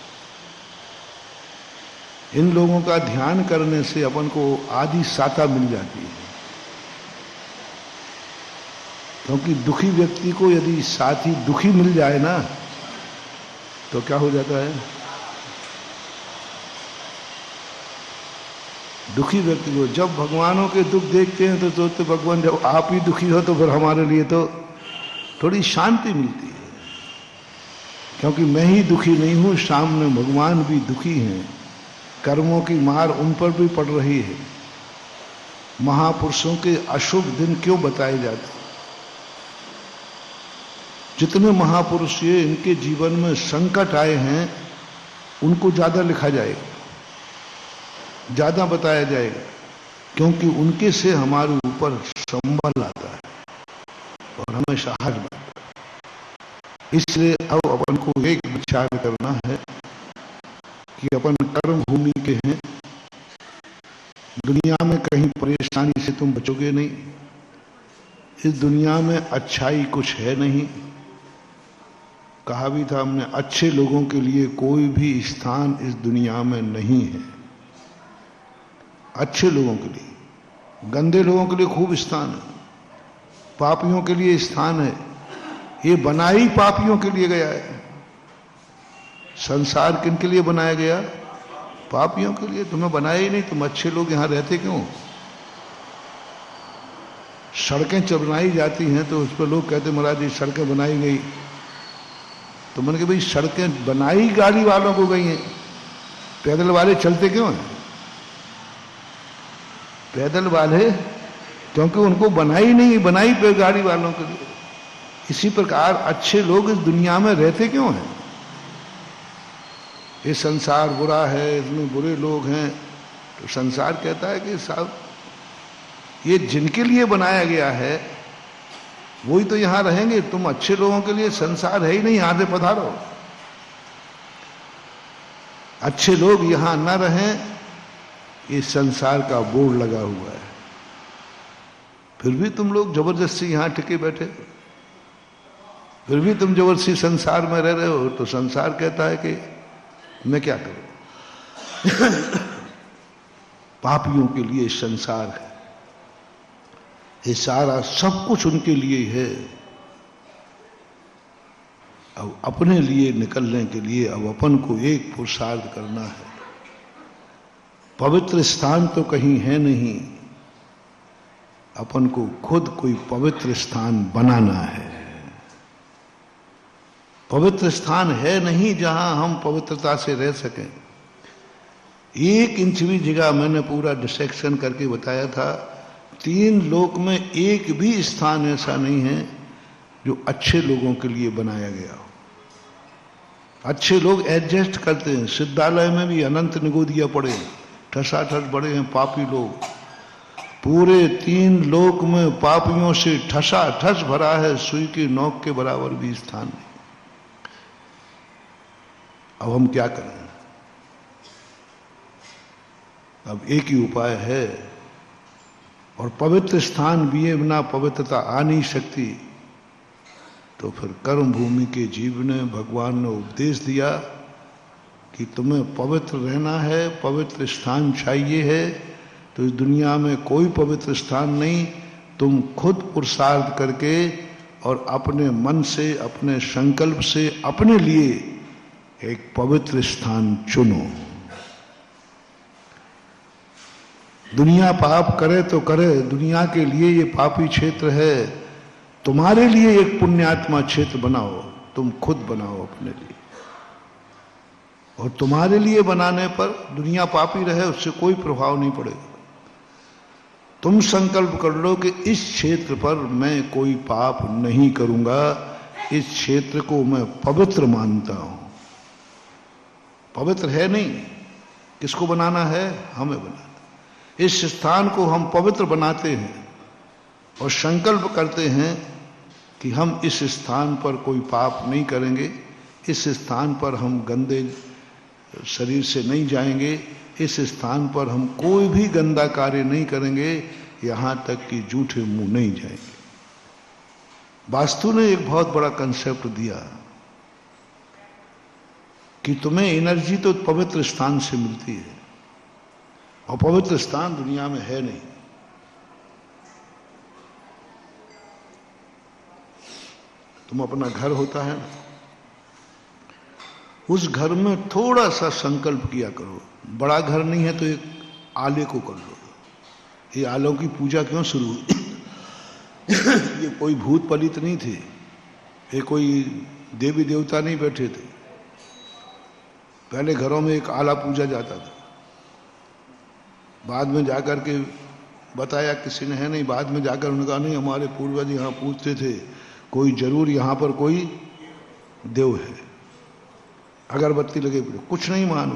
इन लोगों का ध्यान करने से अपन को आदि साता मिल जाती है। क्योंकि दुखी व्यक्ति को यदि साथी दुखी मिल जाए ना, तो क्या हो जाता है? दुखी व्यक्ति को जब भगवानों के दुख देखते हैं तो सोचते भगवान जब आप ही दुखी हो तो फिर हमारे लिए तो थोड़ी शांति मिलती है। क्योंकि मैं ही दुखी नहीं हूं, सामने भगवान भी दुखी हैं। कर्मों की मार उन पर भी पड़ रही है। महापुरुषों के अशुभ दिन क्यों बताए जाते? जितने महापुरुष ये इनके जीवन में संकट आए हैं, उनको ज्यादा लिखा जाएगा, ज्यादा बताया जाएगा, क्योंकि उनके से हमारे ऊपर संबल आता है और हमें साहस बनता है। इसलिए अब अपन को एक विचार करना है कि अपन कर्म भूमि के हैं। दुनिया में कहीं परेशानी से तुम बचोगे नहीं। इस दुनिया में अच्छाई कुछ है नहीं। कहा भी था हमने, अच्छे लोगों के लिए कोई भी स्थान इस दुनिया में नहीं है। अच्छे लोगों के लिए, गंदे लोगों के लिए खूब स्थान है, पापियों के लिए स्थान है। ये बना ही पापियों के लिए गया है। संसार किन के लिए बनाया गया? पापियों के लिए। तुम्हें बनाया ही नहीं, तुम अच्छे लोग यहां रहते क्यों? सड़कें बनाई जाती हैं तो उस पर लोग कहते महाराज ये सड़कें बनाई गई, तो मैंने कहा भाई सड़कें बनाई गाड़ी वालों को गई हैं, पैदल वाले चलते क्यों हैं? पैदल वाले क्योंकि उनको बनाई नहीं, बनाई पे गाड़ी वालों के लिए। इसी प्रकार अच्छे लोग इस दुनिया में रहते क्यों हैं? ये संसार बुरा है, इसमें बुरे लोग हैं, तो संसार कहता है कि साहब ये जिनके लिए बनाया गया है वही तो यहां रहेंगे, तुम अच्छे लोगों के लिए संसार है ही नहीं, यहां से पधारो। अच्छे लोग यहां न रहें, ये संसार का बोर्ड लगा हुआ है, फिर भी तुम लोग जबरदस्ती यहां टिके बैठे, फिर भी तुम जबरदस्ती संसार में रह रहे हो। तो संसार कहता है कि मैं क्या करूं? पापियों के लिए संसार है, ये सारा सब कुछ उनके लिए है। अब अपने लिए निकलने के लिए अब अपन को एक पुरुषार्थ करना है। पवित्र स्थान तो कहीं है नहीं, अपन को खुद कोई पवित्र स्थान बनाना है। पवित्र स्थान है नहीं जहां हम पवित्रता से रह सकें। 1 इंच भी जगह मैंने पूरा डिसेक्शन करके बताया था। 3 लोक में एक भी स्थान ऐसा नहीं है जो अच्छे लोगों के लिए बनाया गया हो। अच्छे लोग एडजस्ट करते हैं। सिद्धालय में भी अनंत निगोदिया पड़े, ठसाठस बड़े हैं पापी लोग। पूरे 3 लोक में पापियों से ठसाठस भरा है, सुई की नोक के बराबर भी स्थान नहीं। अब हम क्या करें? अब एक ही उपाय है, और पवित्र स्थान भी बिना पवित्रता आ नहीं सकती। तो फिर कर्म भूमि के जीव ने, भगवान ने उपदेश दिया कि तुम्हें पवित्र रहना है, पवित्र स्थान चाहिए है। तो इस दुनिया में कोई पवित्र स्थान नहीं, तुम खुद पुरुषार्थ करके और अपने मन से, अपने संकल्प से अपने लिए एक पवित्र स्थान चुनो। दुनिया पाप करे तो करे, दुनिया के लिए ये पापी क्षेत्र है। तुम्हारे लिए एक पुण्यात्मा क्षेत्र बनाओ, तुम खुद बनाओ अपने लिए। और तुम्हारे लिए बनाने पर दुनिया पापी रहे उससे कोई प्रभाव नहीं पड़ेगा। तुम संकल्प कर लो कि इस क्षेत्र पर मैं कोई पाप नहीं करूंगा, इस क्षेत्र को मैं पवित्र मानता हूं। पवित्र है नहीं, किसको बनाना है? हमें बनाना। इस स्थान को हम पवित्र बनाते हैं और संकल्प करते हैं कि हम इस स्थान पर कोई पाप नहीं करेंगे, इस स्थान पर हम गंदे शरीर से नहीं जाएंगे, इस स्थान पर हम कोई भी गंदा कार्य नहीं करेंगे, यहां तक कि झूठे मुंह नहीं जाएंगे। वास्तु ने एक बहुत बड़ा कंसेप्ट दिया कि तुम्हें एनर्जी तो पवित्र स्थान से मिलती है, और पवित्र स्थान दुनिया में है नहीं। तुम अपना घर होता है ना, उस घर में थोड़ा सा संकल्प किया करो। बड़ा घर नहीं है तो एक आले को कर लो। ये आलों की पूजा क्यों शुरू हुई? ये कोई भूत पलित नहीं थे, ये कोई देवी देवता नहीं बैठे थे। पहले घरों में एक आला पूजा जाता था, बाद में जाकर के बताया किसी ने है नहीं, बाद में जाकर उन्होंने कहा नहीं हमारे पूर्वज यहाँ पूछते थे, कोई जरूर यहाँ पर कोई देव है। अगरबत्ती लगे पड़े, कुछ नहीं मान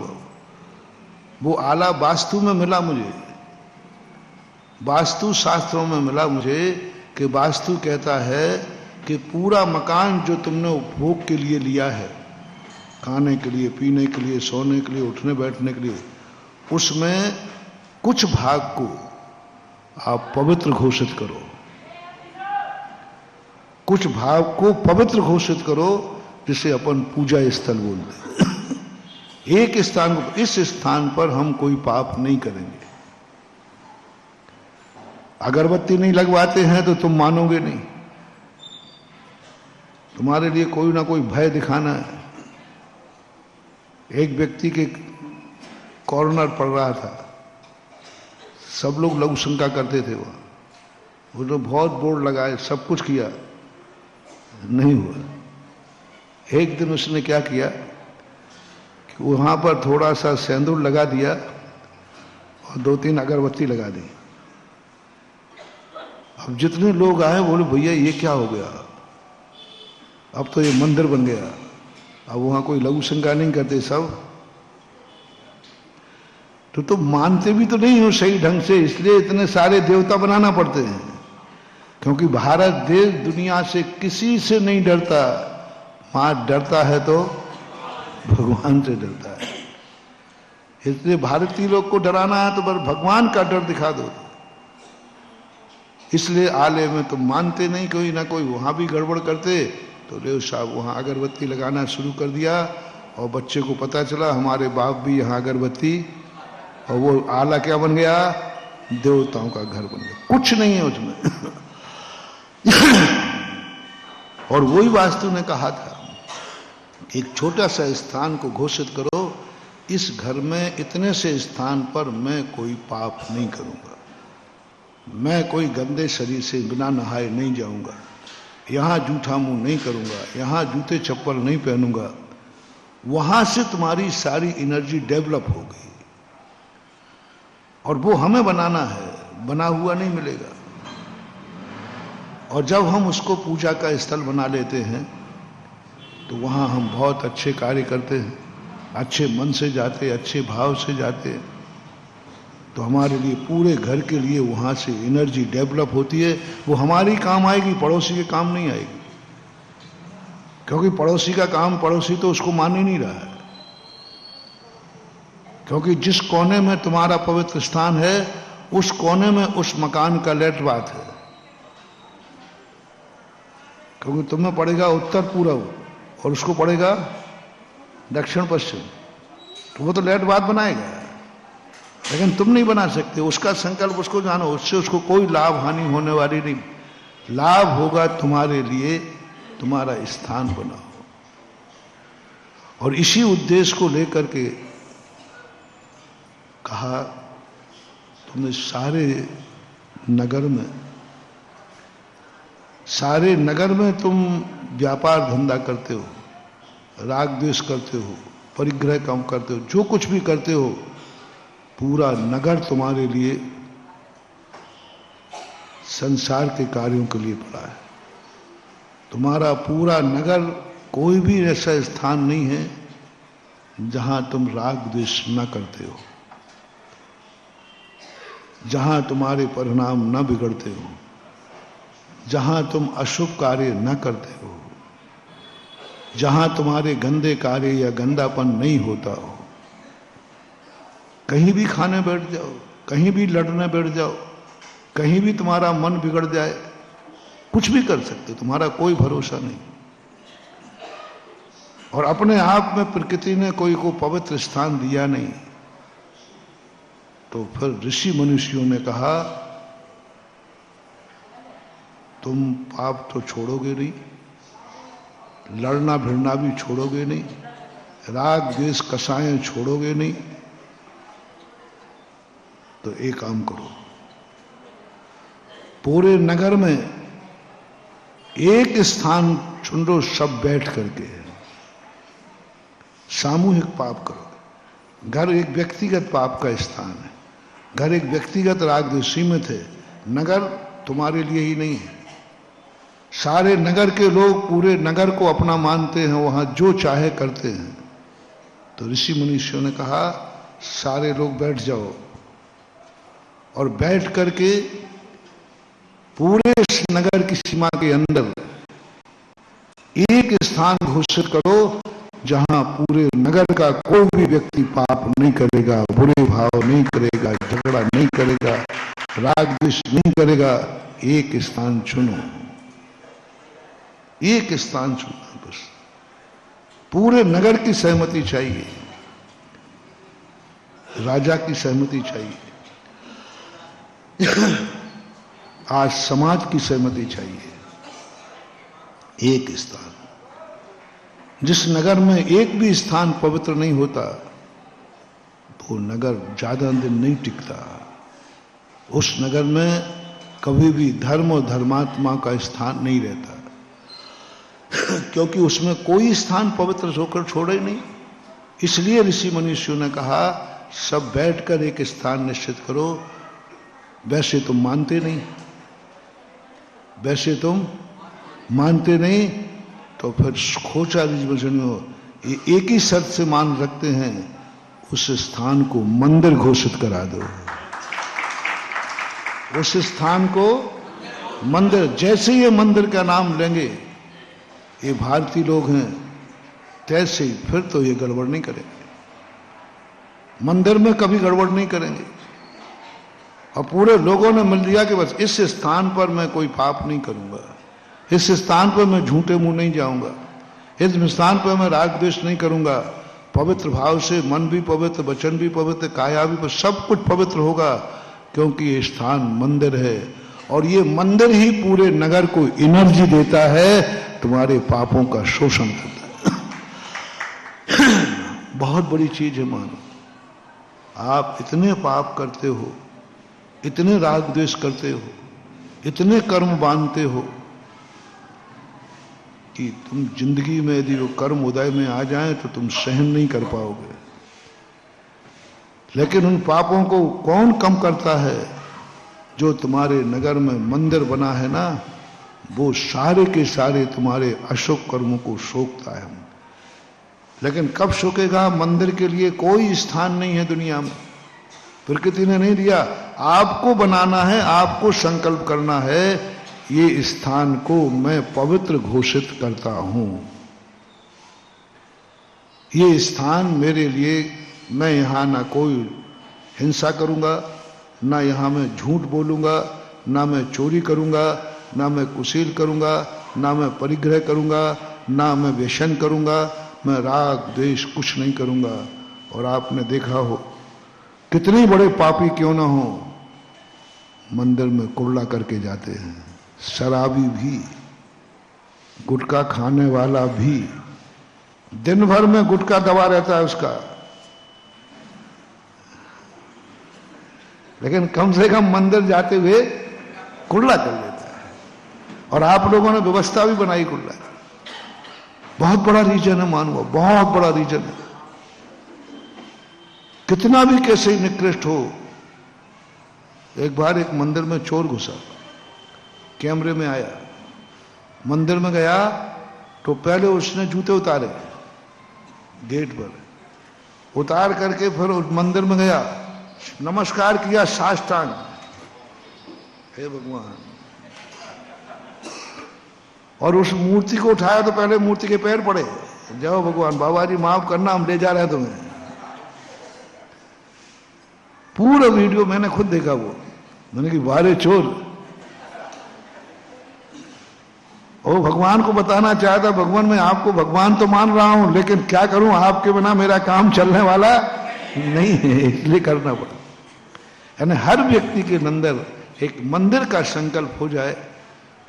वो आला वास्तु में मिला मुझे, वास्तु शास्त्रों में मिला मुझे कि वास्तु कहता है कि पूरा मकान जो तुमने उपभोग के लिए लिया है, खाने के लिए, पीने के लिए, सोने के लिए, उठने बैठने के लिए, उसमें कुछ भाग को आप पवित्र घोषित करो, कुछ भाग को पवित्र घोषित करो, जिसे अपन पूजा स्थल बोलते हैं। एक स्थान को, इस स्थान पर हम कोई पाप नहीं करेंगे। अगरबत्ती नहीं लगवाते हैं तो तुम मानोगे नहीं, तुम्हारे लिए कोई ना कोई भय दिखाना है। एक व्यक्ति के कॉर्नर पड़ रहा था, सब लोग लघु शंका करते थे। वो तो बहुत बोर्ड लगाए, सब कुछ किया, नहीं हुआ। एक दिन उसने क्या किया कि वहां पर थोड़ा सा सिंदूर लगा दिया और 2-3 अगरबत्ती लगा दी। अब जितने लोग आए बोले भैया ये क्या हो गया, अब तो ये मंदिर बन गया। अब वहां कोई लघु शंका नहीं करते सब। तो तुम मानते भी तो नहीं हो सही ढंग से, इसलिए इतने सारे देवता बनाना पड़ते हैं। क्योंकि भारत देश दुनिया से किसी से नहीं डरता, मां डरता है तो भगवान से डरता है। इसलिए भारतीय लोग को डराना है तो बस भगवान का डर दिखा दो। इसलिए आले में तुम मानते नहीं, कोई ना कोई वहां भी गड़बड़ करते, तो देव साहब वहां अगरबत्ती लगाना शुरू कर दिया। और बच्चे को पता चला हमारे बाप भी यहाँ अगरबत्ती, और वो आला क्या बन गया, देवताओं का घर बन गया। कुछ नहीं है उसमें। और वही वास्तु ने कहा था, एक छोटा सा स्थान को घोषित करो, इस घर में इतने से स्थान पर मैं कोई पाप नहीं करूंगा, मैं कोई गंदे शरीर से बिना नहाए नहीं जाऊंगा, यहां जूठा मुंह नहीं करूंगा, यहां जूते चप्पल नहीं पहनूंगा। वहां से तुम्हारी सारी एनर्जी डेवलप हो गई। और वो हमें बनाना है, बना हुआ नहीं मिलेगा। और जब हम उसको पूजा का स्थल बना लेते हैं तो वहां हम बहुत अच्छे कार्य करते हैं, अच्छे मन से जाते, अच्छे भाव से जाते, तो हमारे लिए पूरे घर के लिए वहां से एनर्जी डेवलप होती है। वो हमारी काम आएगी, पड़ोसी के काम नहीं आएगी। क्योंकि पड़ोसी का काम, पड़ोसी तो उसको मान ही नहीं रहा है। क्योंकि जिस कोने में तुम्हारा पवित्र स्थान है, उस कोने में उस मकान का लेट बात है। क्योंकि तुम्हें पड़ेगा उत्तर पूर्व और उसको पड़ेगा दक्षिण पश्चिम, तो वो तो लेट बात बनाएगा। लेकिन तुम नहीं बना सकते। उसका संकल्प उसको जानो, उससे उसको कोई लाभ हानि होने वाली नहीं। लाभ होगा तुम्हारे लिए, तुम्हारा स्थान बनाओ। और इसी उद्देश्य को लेकर के कहा, तुमने सारे नगर में तुम व्यापार धंधा करते हो, राग द्वेष करते हो, परिग्रह काम करते हो, जो कुछ भी करते हो, पूरा नगर तुम्हारे लिए संसार के कार्यों के लिए पड़ा है। तुम्हारा पूरा नगर, कोई भी ऐसा स्थान नहीं है जहां तुम राग द्वेष न करते हो, जहां तुम्हारे परिणाम न बिगड़ते हो, जहां तुम अशुभ कार्य न करते हो, जहां तुम्हारे गंदे कार्य या गंदापन नहीं होता हो। कहीं भी खाने बैठ जाओ, कहीं भी लड़ने बैठ जाओ, कहीं भी तुम्हारा मन बिगड़ जाए, कुछ भी कर सकते, तुम्हारा कोई भरोसा नहीं। और अपने आप में प्रकृति ने कोई को पवित्र स्थान दिया नहीं, तो फिर ऋषि मनुष्यों ने कहा तुम पाप तो छोड़ोगे नहीं, लड़ना भिड़ना भी छोड़ोगे नहीं, राग द्वेष कसाएं छोड़ोगे नहीं, तो एक काम करो, पूरे नगर में एक स्थान चुन लो, सब बैठ करके सामूहिक पाप करो। घर एक व्यक्तिगत पाप का स्थान है, घर एक व्यक्तिगत राग द्वेष सीमित है, नगर तुम्हारे लिए ही नहीं है। सारे नगर के लोग पूरे नगर को अपना मानते हैं, वहां जो चाहे करते हैं। तो ऋषि मनुष्यों ने कहा सारे लोग बैठ जाओ, और बैठ करके पूरे नगर की सीमा के अंदर एक स्थान घोषित करो जहां पूरे नगर का कोई भी व्यक्ति पाप नहीं करेगा, बुरे भाव नहीं करेगा, झगड़ा नहीं करेगा, राग द्वेष नहीं करेगा। एक स्थान चुनो, एक स्थान चुनना, बस पूरे नगर की सहमति चाहिए, राजा की सहमति चाहिए, आज समाज की सहमति चाहिए। एक स्थान, जिस नगर में एक भी स्थान पवित्र नहीं होता वो नगर ज्यादा दिन नहीं टिकता। उस नगर में कभी भी धर्म और धर्मात्मा का स्थान नहीं रहता, क्योंकि उसमें कोई स्थान पवित्र होकर छोड़े नहीं। इसलिए ऋषि मनीषियों ने कहा सब बैठकर एक स्थान निश्चित करो। वैसे तुम मानते नहीं, वैसे तुम मानते नहीं, तो फिर खोचा ऋषियों ये एक ही शर्त से मान रखते हैं, उस स्थान को मंदिर घोषित करा दो। उस स्थान को मंदिर, जैसे ये मंदिर का नाम लेंगे, ये भारतीय लोग हैं, तैसे ही फिर तो ये गड़बड़ नहीं करेंगे। मंदिर में कभी गड़बड़ नहीं करेंगे। और पूरे लोगों ने मिल लिया कि बस इस स्थान पर मैं कोई पाप नहीं करूंगा, इस स्थान पर मैं झूठे मुंह नहीं जाऊंगा, इस स्थान पर मैं राग द्वेष नहीं करूंगा। पवित्र भाव से मन भी पवित्र, वचन भी पवित्र, काया भी पवित्र, सब कुछ पवित्र होगा, क्योंकि ये स्थान मंदिर है। और ये मंदिर ही पूरे नगर को एनर्जी देता है, तुम्हारे पापों का शोषण करता है। बहुत बड़ी चीज है। मानो आप इतने पाप करते हो, इतने राग द्वेष करते हो, इतने कर्म बांधते हो कि तुम जिंदगी में यदि वो कर्म उदय में आ जाए तो तुम सहन नहीं कर पाओगे। लेकिन उन पापों को कौन कम करता है? जो तुम्हारे नगर में मंदिर बना है ना, वो सारे के सारे तुम्हारे अशुभ कर्मों को सोखता है। लेकिन कब सोखेगा? मंदिर के लिए कोई स्थान नहीं है दुनिया में, प्रकृति ने नहीं दिया। आपको बनाना है, आपको संकल्प करना है, ये स्थान को मैं पवित्र घोषित करता हूं। ये स्थान मेरे लिए, मैं यहां ना कोई हिंसा करूंगा, ना यहां मैं झूठ बोलूंगा, ना मैं चोरी करूंगा, ना मैं कुशील करूंगा, ना मैं परिग्रह करूंगा, ना मैं व्यसन करूंगा, मैं राग द्वेष कुछ नहीं करूंगा। और आपने देखा हो कितने बड़े पापी क्यों ना हो, मंदिर में कुर्ला करके जाते हैं। शराबी भी, गुटखा खाने वाला भी, दिन भर में गुटखा दबा रहता है उसका, लेकिन कम से कम मंदिर जाते हुए कुर्ला कर लेता है। और आप लोगों ने व्यवस्था भी बनाई कुर्ला। बहुत बड़ा रीजन है, मानो बहुत बड़ा रीजन है। कितना भी कैसे निकृष्ट हो, एक बार एक मंदिर में चोर घुसा, कैमरे में आया, मंदिर में गया तो पहले उसने जूते उतारे गेट पर, उतार करके फिर उस मंदिर में गया, नमस्कार किया साष्टांग, हे भगवान। और उस मूर्ति को उठाया तो पहले मूर्ति के पैर पड़े, जाओ भगवान, बाबा जी माफ करना, हम ले जा रहे हैं तुम्हें। पूरा वीडियो मैंने खुद देखा। वो मैंने कि बारे चोर, वो भगवान को बताना चाहता, भगवान मैं आपको भगवान तो मान रहा हूं, लेकिन क्या करूं, आपके बिना मेरा काम चलने वाला नहीं है, इसलिए करना पड़ा। यानी हर व्यक्ति के अंदर एक मंदिर का संकल्प हो जाए,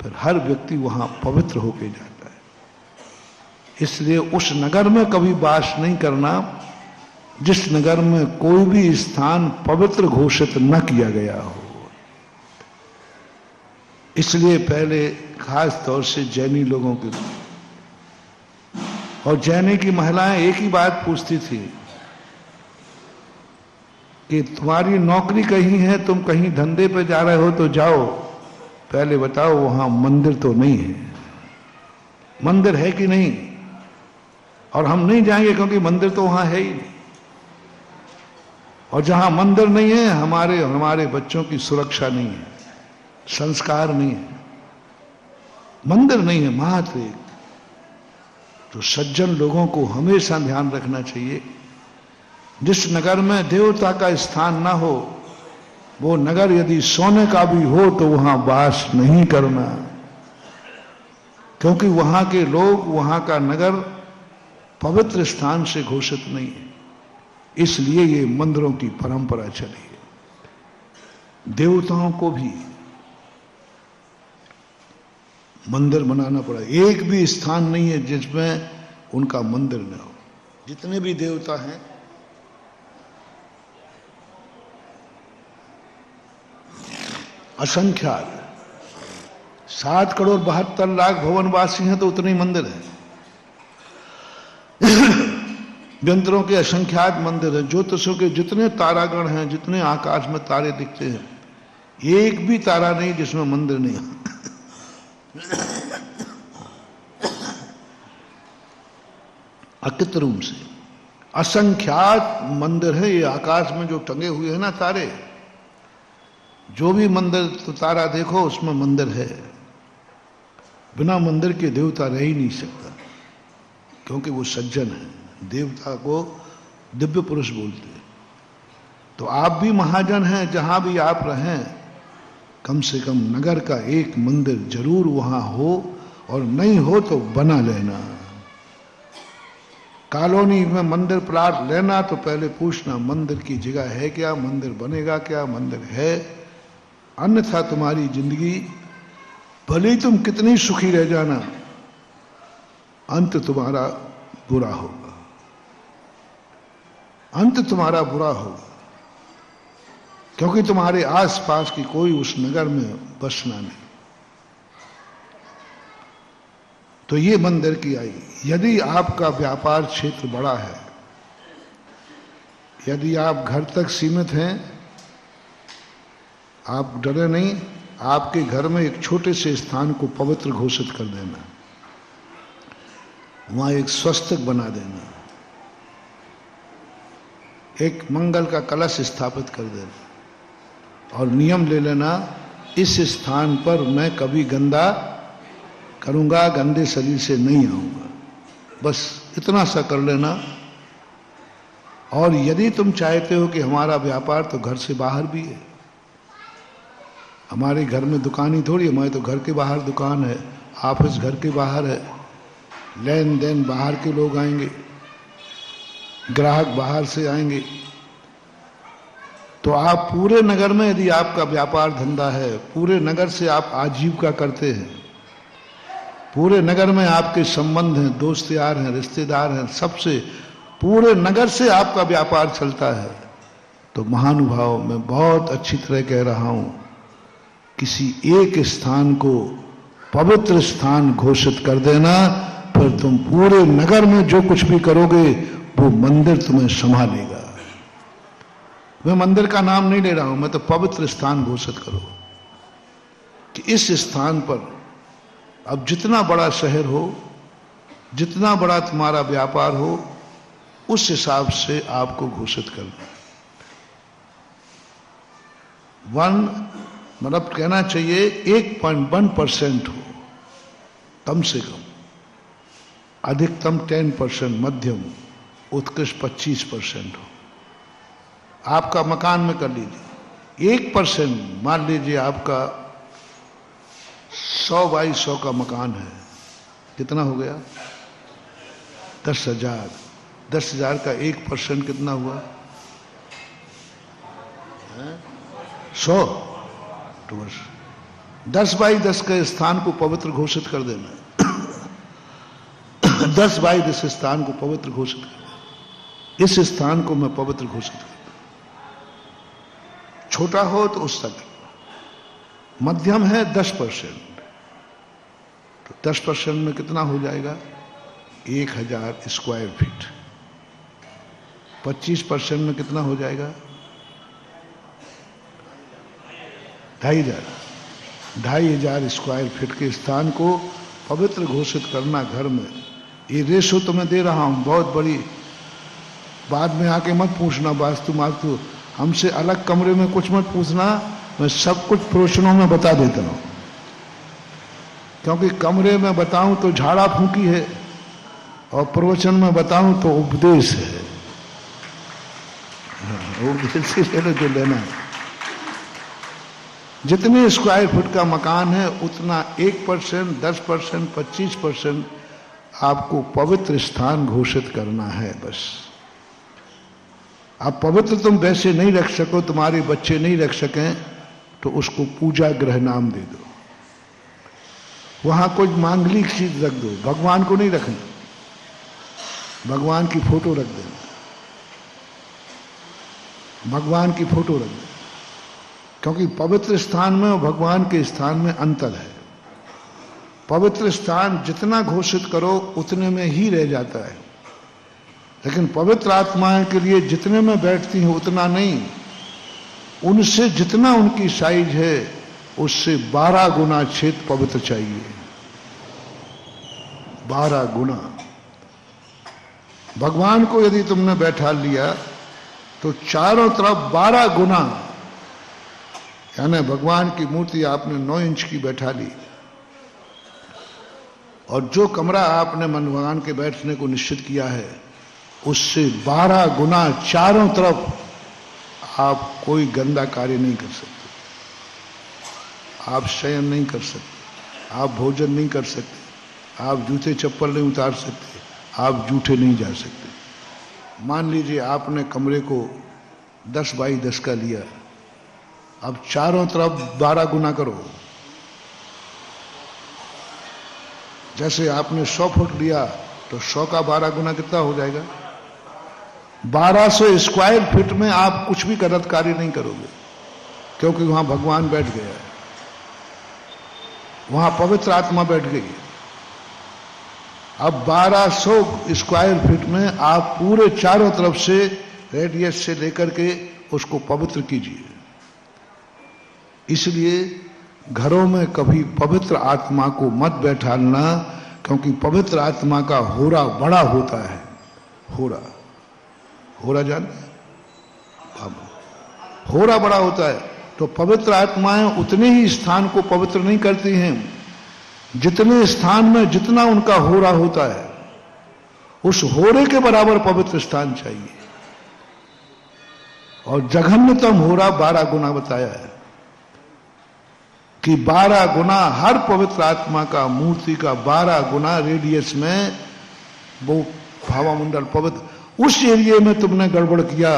फिर हर व्यक्ति वहां पवित्र होके जाता है। इसलिए उस नगर में कभी वास नहीं करना जिस नगर में कोई भी स्थान पवित्र घोषित न किया गया हो। इसलिए पहले खास तौर से जैनी लोगों के, और जैनी की महिलाएं एक ही बात पूछती थी कि तुम्हारी नौकरी कहीं है, तुम कहीं धंधे पे जा रहे हो तो जाओ, पहले बताओ वहां मंदिर तो नहीं है, मंदिर है कि नहीं? और हम नहीं जाएंगे क्योंकि मंदिर तो वहां है ही नहीं। और जहां मंदिर नहीं है, हमारे बच्चों की सुरक्षा नहीं है, संस्कार नहीं है, मंदिर नहीं है। महत्व एक तो सज्जन लोगों को हमेशा ध्यान रखना चाहिए, जिस नगर में देवता का स्थान ना हो, वो नगर यदि सोने का भी हो तो वहां वास नहीं करना, क्योंकि वहां के लोग, वहां का नगर पवित्र स्थान से घोषित नहीं है। इसलिए ये मंदिरों की परंपरा चली है। देवताओं को भी मंदिर बनाना पड़ा। एक भी स्थान नहीं है जिसमें उनका मंदिर न हो। जितने भी देवता हैं असंख्यात, 7,72,00,000 भुवनवासी हैं तो उतने ही मंदिर हैं। व्यंतरों के असंख्यात मंदिर हैं। ज्योतिषों के जितने तारागण हैं, जितने आकाश में तारे दिखते हैं, एक भी तारा नहीं जिसमें मंदिर नहीं है। अकितरूम से असंख्यात मंदिर है। ये आकाश में जो टंगे हुए हैं ना तारे, जो भी मंदिर तो तारा देखो उसमें मंदिर है। बिना मंदिर के देवता रह ही नहीं सकता, क्योंकि वो सज्जन है। देवता को दिव्य पुरुष बोलते हैं। तो आप भी महाजन हैं, जहां भी आप रहें, कम से कम नगर का एक मंदिर जरूर वहां हो, और नहीं हो तो बना लेना। कॉलोनी में मंदिर प्लाट लेना तो पहले पूछना मंदिर की जगह है क्या, मंदिर बनेगा क्या, मंदिर है। अन्यथा तुम्हारी जिंदगी भले ही तुम कितनी सुखी रह जाना, अंत तुम्हारा बुरा होगा। अंत तुम्हारा बुरा होगा, क्योंकि तुम्हारे आसपास की कोई उस नगर में बसना नहीं। तो ये मंदिर की आई। यदि आपका व्यापार क्षेत्र बड़ा है, यदि आप घर तक सीमित हैं, आप डरे नहीं। आपके घर में एक छोटे से स्थान को पवित्र घोषित कर देना, वहां एक स्वस्तिक बना देना, एक मंगल का कलश स्थापित कर देना, और नियम ले लेना, इस स्थान पर मैं कभी गंदा करूंगा, गंदे शरीर से नहीं आऊंगा। बस इतना सा कर लेना। और यदि तुम चाहते हो कि हमारा व्यापार तो घर से बाहर भी है, हमारे घर में दुकान ही थोड़ी, हमारे तो घर के बाहर दुकान है, ऑफिस घर के बाहर है, लेन देन बाहर के लोग आएंगे, ग्राहक बाहर से आएंगे। तो आप पूरे नगर में, यदि आपका व्यापार धंधा है, पूरे नगर से आप आजीविका करते हैं, पूरे नगर में आपके संबंध हैं, दोस्त यार हैं, रिश्तेदार हैं, सबसे पूरे नगर से आपका व्यापार चलता है, तो महानुभाव मैं बहुत अच्छी तरह कह रहा हूं, किसी एक स्थान को पवित्र स्थान घोषित कर देना, फिर तुम पूरे नगर में जो कुछ भी करोगे वो मंदिर तुम्हें संभालेगा। मैं मंदिर का नाम नहीं ले रहा हूं, मैं तो पवित्र स्थान घोषित करो कि इस स्थान पर अब जितना बड़ा शहर हो, जितना बड़ा तुम्हारा व्यापार हो, उस हिसाब से आपको घोषित करना। मतलब कहना चाहिए 1.1% हो कम से कम, अधिकतम 10%, मध्यम उत्कृष्ट 25% हो। आपका मकान में कर लीजिए 1%, मान लीजिए आपका 100 बाई 100 का मकान है, कितना हो गया? 10,000। 10,000 का 1% कितना हुआ? 100। तो बस 10 बाई 10 के स्थान को पवित्र घोषित कर देना। 10 बाई 10 स्थान को पवित्र घोषित कर देना। इस स्थान को मैं पवित्र घोषित कर दूं। छोटा हो तो उस तक, मध्यम है 10%, तो 10% में कितना हो जाएगा? 1,000 स्क्वायर फीट। 25% में कितना हो जाएगा? 2,500 स्क्वायर फीट के स्थान को पवित्र घोषित करना घर में। ये रेशो तो मैं दे रहा हूं, बहुत बड़ी। बाद में आके मत पूछना वास्तु मास्तु, हमसे अलग कमरे में कुछ मत पूछना, मैं सब कुछ प्रवचनों में बता देता हूं। क्योंकि कमरे में बताऊं तो झाड़ा फूंकी है, और प्रवचन में बताऊं तो उपदेश है। उपदेश से ले लो जो लेना है। जितने स्क्वायर फुट का मकान है उतना 1%, 10%, 25% आपको पवित्र स्थान घोषित करना है। बस आप पवित्र तुम वैसे नहीं रख सको, तुम्हारे बच्चे नहीं रख सकें, तो उसको पूजा गृह नाम दे दो। वहां कुछ मांगलिक चीज रख दो, भगवान को नहीं रखना। भगवान की फोटो रख देना, भगवान की फोटो रख देना, क्योंकि पवित्र स्थान में और भगवान के स्थान में अंतर है। पवित्र स्थान जितना घोषित करो उतने में ही रह जाता है, लेकिन पवित्र आत्माएं के लिए जितने में बैठती हैं उतना नहीं, उनसे जितना उनकी साइज है उससे 12 गुना क्षेत्र पवित्र चाहिए, 12 गुना। भगवान को यदि तुमने बैठा लिया तो चारों तरफ 12 गुना, यानी भगवान की मूर्ति आपने 9 इंच की बैठा ली, और जो कमरा आपने भगवान के बैठने को निश्चित किया है उससे 12 गुना चारों तरफ आप कोई गंदा कार्य नहीं कर सकते, आप शयन नहीं कर सकते, आप भोजन नहीं कर सकते, आप जूते चप्पल नहीं उतार सकते, आप जूठे नहीं जा सकते। मान लीजिए आपने कमरे को 10 बाई 10 का लिया, अब चारों तरफ 12 गुना करो। जैसे आपने 100 फुट लिया तो 100 का 12 गुना कितना हो जाएगा? 1200 स्क्वायर फीट में आप कुछ भी गलत कार्य नहीं करोगे, क्योंकि वहां भगवान बैठ गया है, वहां पवित्र आत्मा बैठ गई है। अब 1200 स्क्वायर फीट में आप पूरे चारों तरफ से रेडियस से लेकर के उसको पवित्र कीजिए। इसलिए घरों में कभी पवित्र आत्मा को मत बैठाना, क्योंकि पवित्र आत्मा का होरा बड़ा होता है। होरा जानते हैं? होरा बड़ा होता है, तो पवित्र आत्माएं उतने ही स्थान को पवित्र नहीं करती हैं जितने स्थान में जितना उनका होरा होता है, उस होरे के बराबर पवित्र स्थान चाहिए। और जघन्यतम होरा 12 गुना बताया है कि 12 गुना हर पवित्र आत्मा का, मूर्ति का 12 गुना रेडियस में वो भावामंडल पवित्र। उस एरिया में तुमने गड़बड़ किया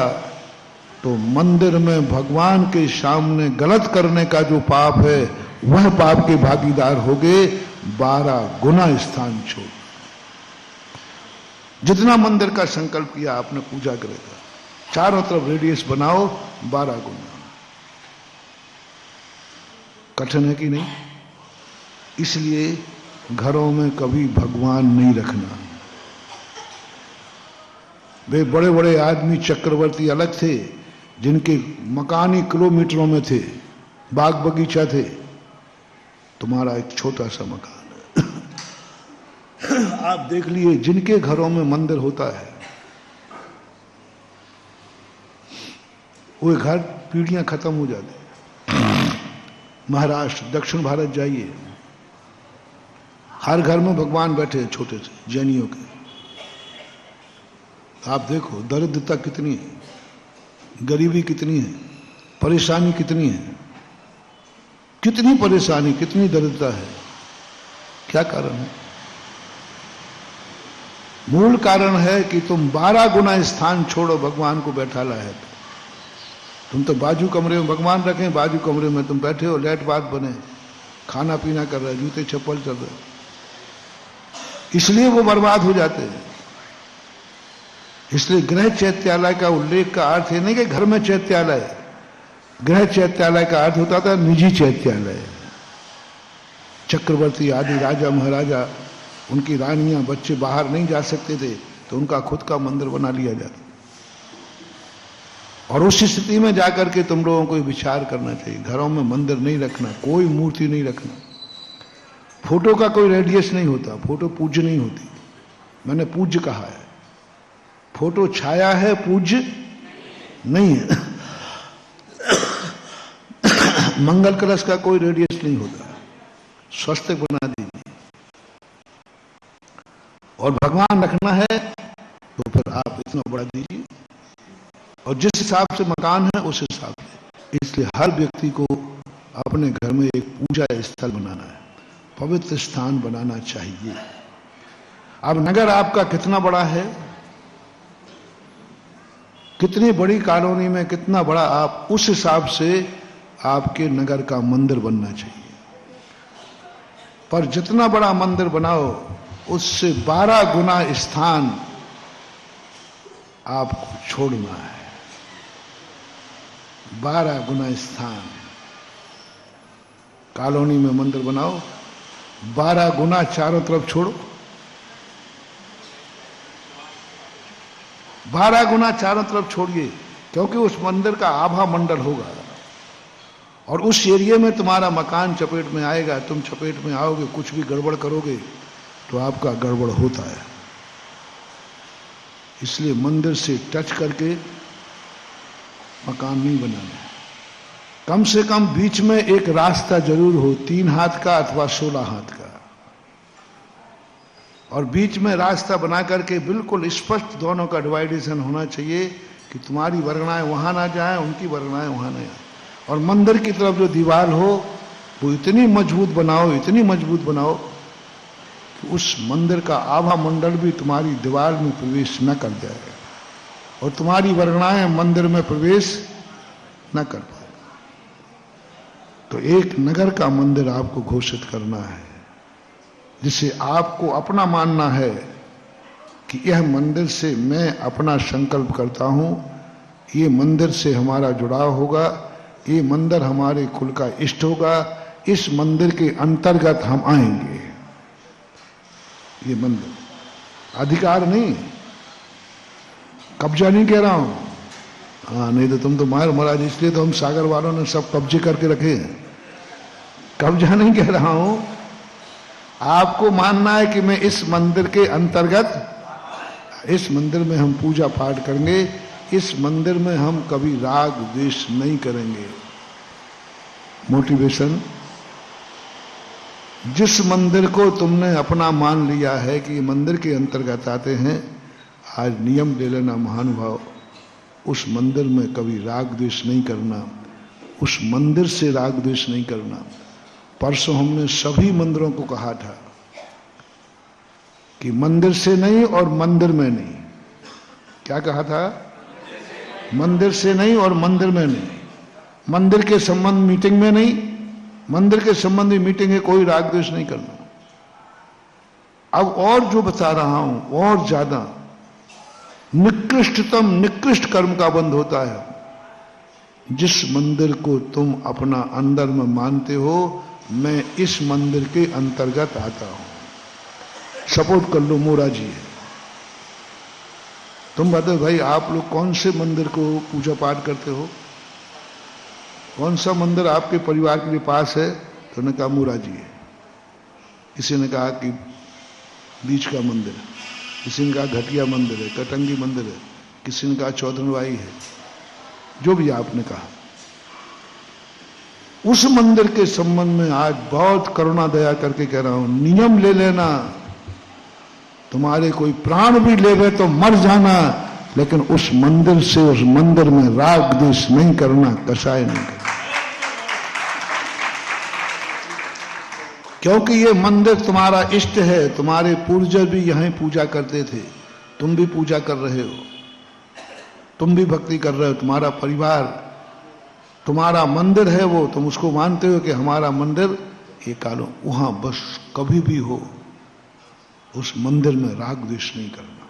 तो मंदिर में भगवान के सामने गलत करने का जो पाप है वह पाप के भागीदार हो गए। 12 गुना स्थान छोड़, जितना मंदिर का संकल्प किया आपने पूजा करेगा, चारों तरफ रेडियस बनाओ 12 गुना। कठिन है कि नहीं? इसलिए घरों में कभी भगवान नहीं रखना। वे बड़े बड़े आदमी चक्रवर्ती अलग थे, जिनके मकान ही किलोमीटरों में थे, बाग बगीचा थे। तुम्हारा एक छोटा सा मकान है। आप देख लिए जिनके घरों में मंदिर होता है वो घर पीढ़ियां खत्म हो जाती। महाराष्ट्र, दक्षिण भारत जाइए, हर घर में भगवान बैठे हैं छोटे से जैनियों के। आप देखो दरिद्रता कितनी है, गरीबी कितनी है, परेशानी कितनी है, कितनी परेशानी, कितनी दरिद्रता है। क्या कारण है? मूल कारण है कि तुम 12 गुना स्थान छोड़ो भगवान को बैठा ला है। तुम तो बाजू कमरे में भगवान रखे, बाजू कमरे में तुम बैठे हो, लेट बात बने, खाना पीना कर रहे, जूते चप्पल चल रहे, इसलिए वो बर्बाद हो जाते हैं। इसलिए गृह चैत्यालय का उल्लेख का अर्थ है नहीं कि घर में चैत्यालय। गृह चैत्यालय का अर्थ होता था निजी चैत्यालय। चक्रवर्ती आदि राजा महाराजा, उनकी रानियां, बच्चे बाहर नहीं जा सकते थे तो उनका खुद का मंदिर बना लिया जाता। और उस स्थिति में जाकर के तुम लोगों को विचार करना चाहिए, घरों में मंदिर नहीं रखना, कोई मूर्ति नहीं रखना। फोटो का कोई रेडियस नहीं होता, फोटो पूज्य नहीं होती। मैंने पूज्य कहा है, फोटो छाया है, पूज्य नहीं है। मंगल कलश का कोई रेडियस नहीं होता, स्वस्तिक बना दीजिए। और भगवान रखना है तो फिर आप इतना बड़ा दीजिए, और जिस हिसाब से मकान है उस हिसाब से। इसलिए हर व्यक्ति को अपने घर में एक पूजा स्थल बनाना है, पवित्र स्थान बनाना चाहिए। अब नगर आपका कितना बड़ा है, कितनी बड़ी कॉलोनी में कितना बड़ा, आप उस हिसाब से आपके नगर का मंदिर बनना चाहिए। पर जितना बड़ा मंदिर बनाओ उससे 12 गुना स्थान आपको छोड़ना है। 12 गुना स्थान, कॉलोनी में मंदिर बनाओ, 12 गुना चारों तरफ छोड़ो, 12 गुना चारों तरफ छोड़िए, क्योंकि उस मंदिर का आभा मंडल होगा और उस एरिया में तुम्हारा मकान चपेट में आएगा, तुम चपेट में आओगे, कुछ भी गड़बड़ करोगे तो आपका गड़बड़ होता है। इसलिए मंदिर से टच करके मकान नहीं बनाना है। कम से कम बीच में एक रास्ता जरूर हो, 3 हाथ का अथवा 16 हाथ का, और बीच में रास्ता बना करके बिल्कुल स्पष्ट दोनों का डिवाइडेशन होना चाहिए कि तुम्हारी वर्गणाएं वहां ना जाएं, उनकी वर्गणाएं वहां ना जाएं। और मंदिर की तरफ जो दीवार हो वो इतनी मजबूत बनाओ, इतनी मजबूत बनाओ कि उस मंदिर का आभा मंडल भी तुम्हारी दीवार में प्रवेश न कर जाए और तुम्हारी वर्गणाएं मंदिर में प्रवेश न कर पाए। तो एक नगर का मंदिर आपको घोषित करना है, जिसे आपको अपना मानना है कि यह मंदिर से मैं अपना संकल्प करता हूं, ये मंदिर से हमारा जुड़ाव होगा, ये मंदिर हमारे कुल का इष्ट होगा, इस मंदिर के अंतर्गत हम आएंगे। ये मंदिर अधिकार नहीं, कब्जा नहीं कह रहा हूं। हाँ, नहीं तो तुम तो मार महाराज, इसलिए तो हम सागर वालों ने सब कब्जे करके रखे हैं। कब्जा नहीं कह रहा हूं, आपको मानना है कि मैं इस मंदिर के अंतर्गत, इस मंदिर में हम पूजा पाठ करेंगे, इस मंदिर में हम कभी राग द्वेष नहीं करेंगे। मोटिवेशन, जिस मंदिर को तुमने अपना मान लिया है कि ये मंदिर के अंतर्गत आते हैं, आज नियम ले लेना महानुभाव, उस मंदिर में कभी राग द्वेष नहीं करना, उस मंदिर से राग द्वेष नहीं करना। परसों हमने सभी मंदिरों को कहा था कि मंदिर से नहीं और मंदिर में नहीं। क्या कहा था? मंदिर से नहीं और मंदिर में नहीं। मंदिर के संबंध मीटिंग में नहीं, मंदिर के संबंधी मीटिंग में कोई राग द्वेष नहीं करना। अब और जो बता रहा हूं और ज्यादा निकृष्टतम निकृष्ट कर्म का बंध होता है। जिस मंदिर को तुम अपना अंदर में मानते हो, मैं इस मंदिर के अंतर्गत आता हूं। सपोर्ट कर लो, मोरा जी है, तुम बताओ भाई आप लोग कौन से मंदिर को पूजा पाठ करते हो? कौन सा मंदिर आपके परिवार के लिए पास है? तो ने कहा मोरा जी है। किसी ने कहा कि बीच का मंदिर है, किसी ने कहा घटिया मंदिर है, कटंगी मंदिर है, किसी ने कहा चौधनवाई है। जो भी आपने कहा, उस मंदिर के संबंध में आज बहुत करुणा दया करके कह रहा हूं, नियम ले लेना। तुम्हारे कोई प्राण भी लेवे तो मर जाना, लेकिन उस मंदिर से, उस मंदिर में राग द्वेष नहीं करना, कसाय नहीं करना। क्योंकि ये मंदिर तुम्हारा इष्ट है, तुम्हारे पूर्वज भी यहीं पूजा करते थे, तुम भी पूजा कर रहे हो, तुम भी भक्ति कर रहे हो, तुम्हारा परिवार, तुम्हारा मंदिर है वो, तुम उसको मानते हो कि हमारा मंदिर ये कालो। वहां बस कभी भी हो उस मंदिर में राग द्वेष नहीं करना,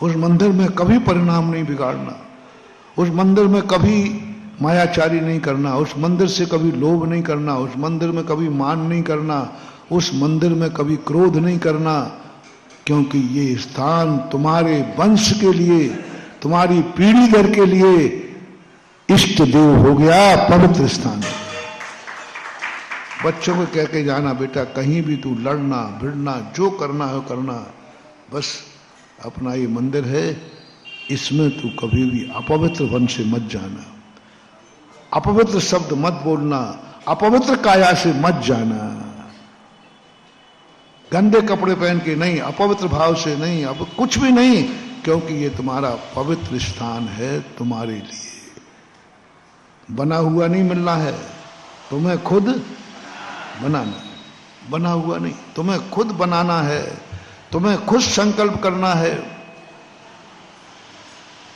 उस मंदिर में कभी परिणाम नहीं बिगाड़ना, उस मंदिर में कभी मायाचारी नहीं करना, उस मंदिर से कभी लोभ नहीं करना, उस मंदिर में कभी मान नहीं करना, उस मंदिर में कभी क्रोध नहीं करना। क्योंकि ये स्थान तुम्हारे वंश के लिए, तुम्हारी पीढ़ी दर के लिए इष्ट देव हो गया, पवित्र स्थान। बच्चों को कह के जाना, बेटा कहीं भी तू लड़ना भिड़ना जो करना है करना, बस अपना ये मंदिर है, इसमें तू कभी भी अपवित्र वन से मत जाना, अपवित्र शब्द मत बोलना, अपवित्र काया से मत जाना, गंदे कपड़े पहन के नहीं, अपवित्र भाव से नहीं, अब कुछ भी नहीं, क्योंकि ये तुम्हारा पवित्र स्थान है, तुम्हारे लिए बना हुआ नहीं मिलना है, तुम्हें खुद बनाना, बना हुआ नहीं, तुम्हें खुद बनाना है, तुम्हें खुद संकल्प करना है।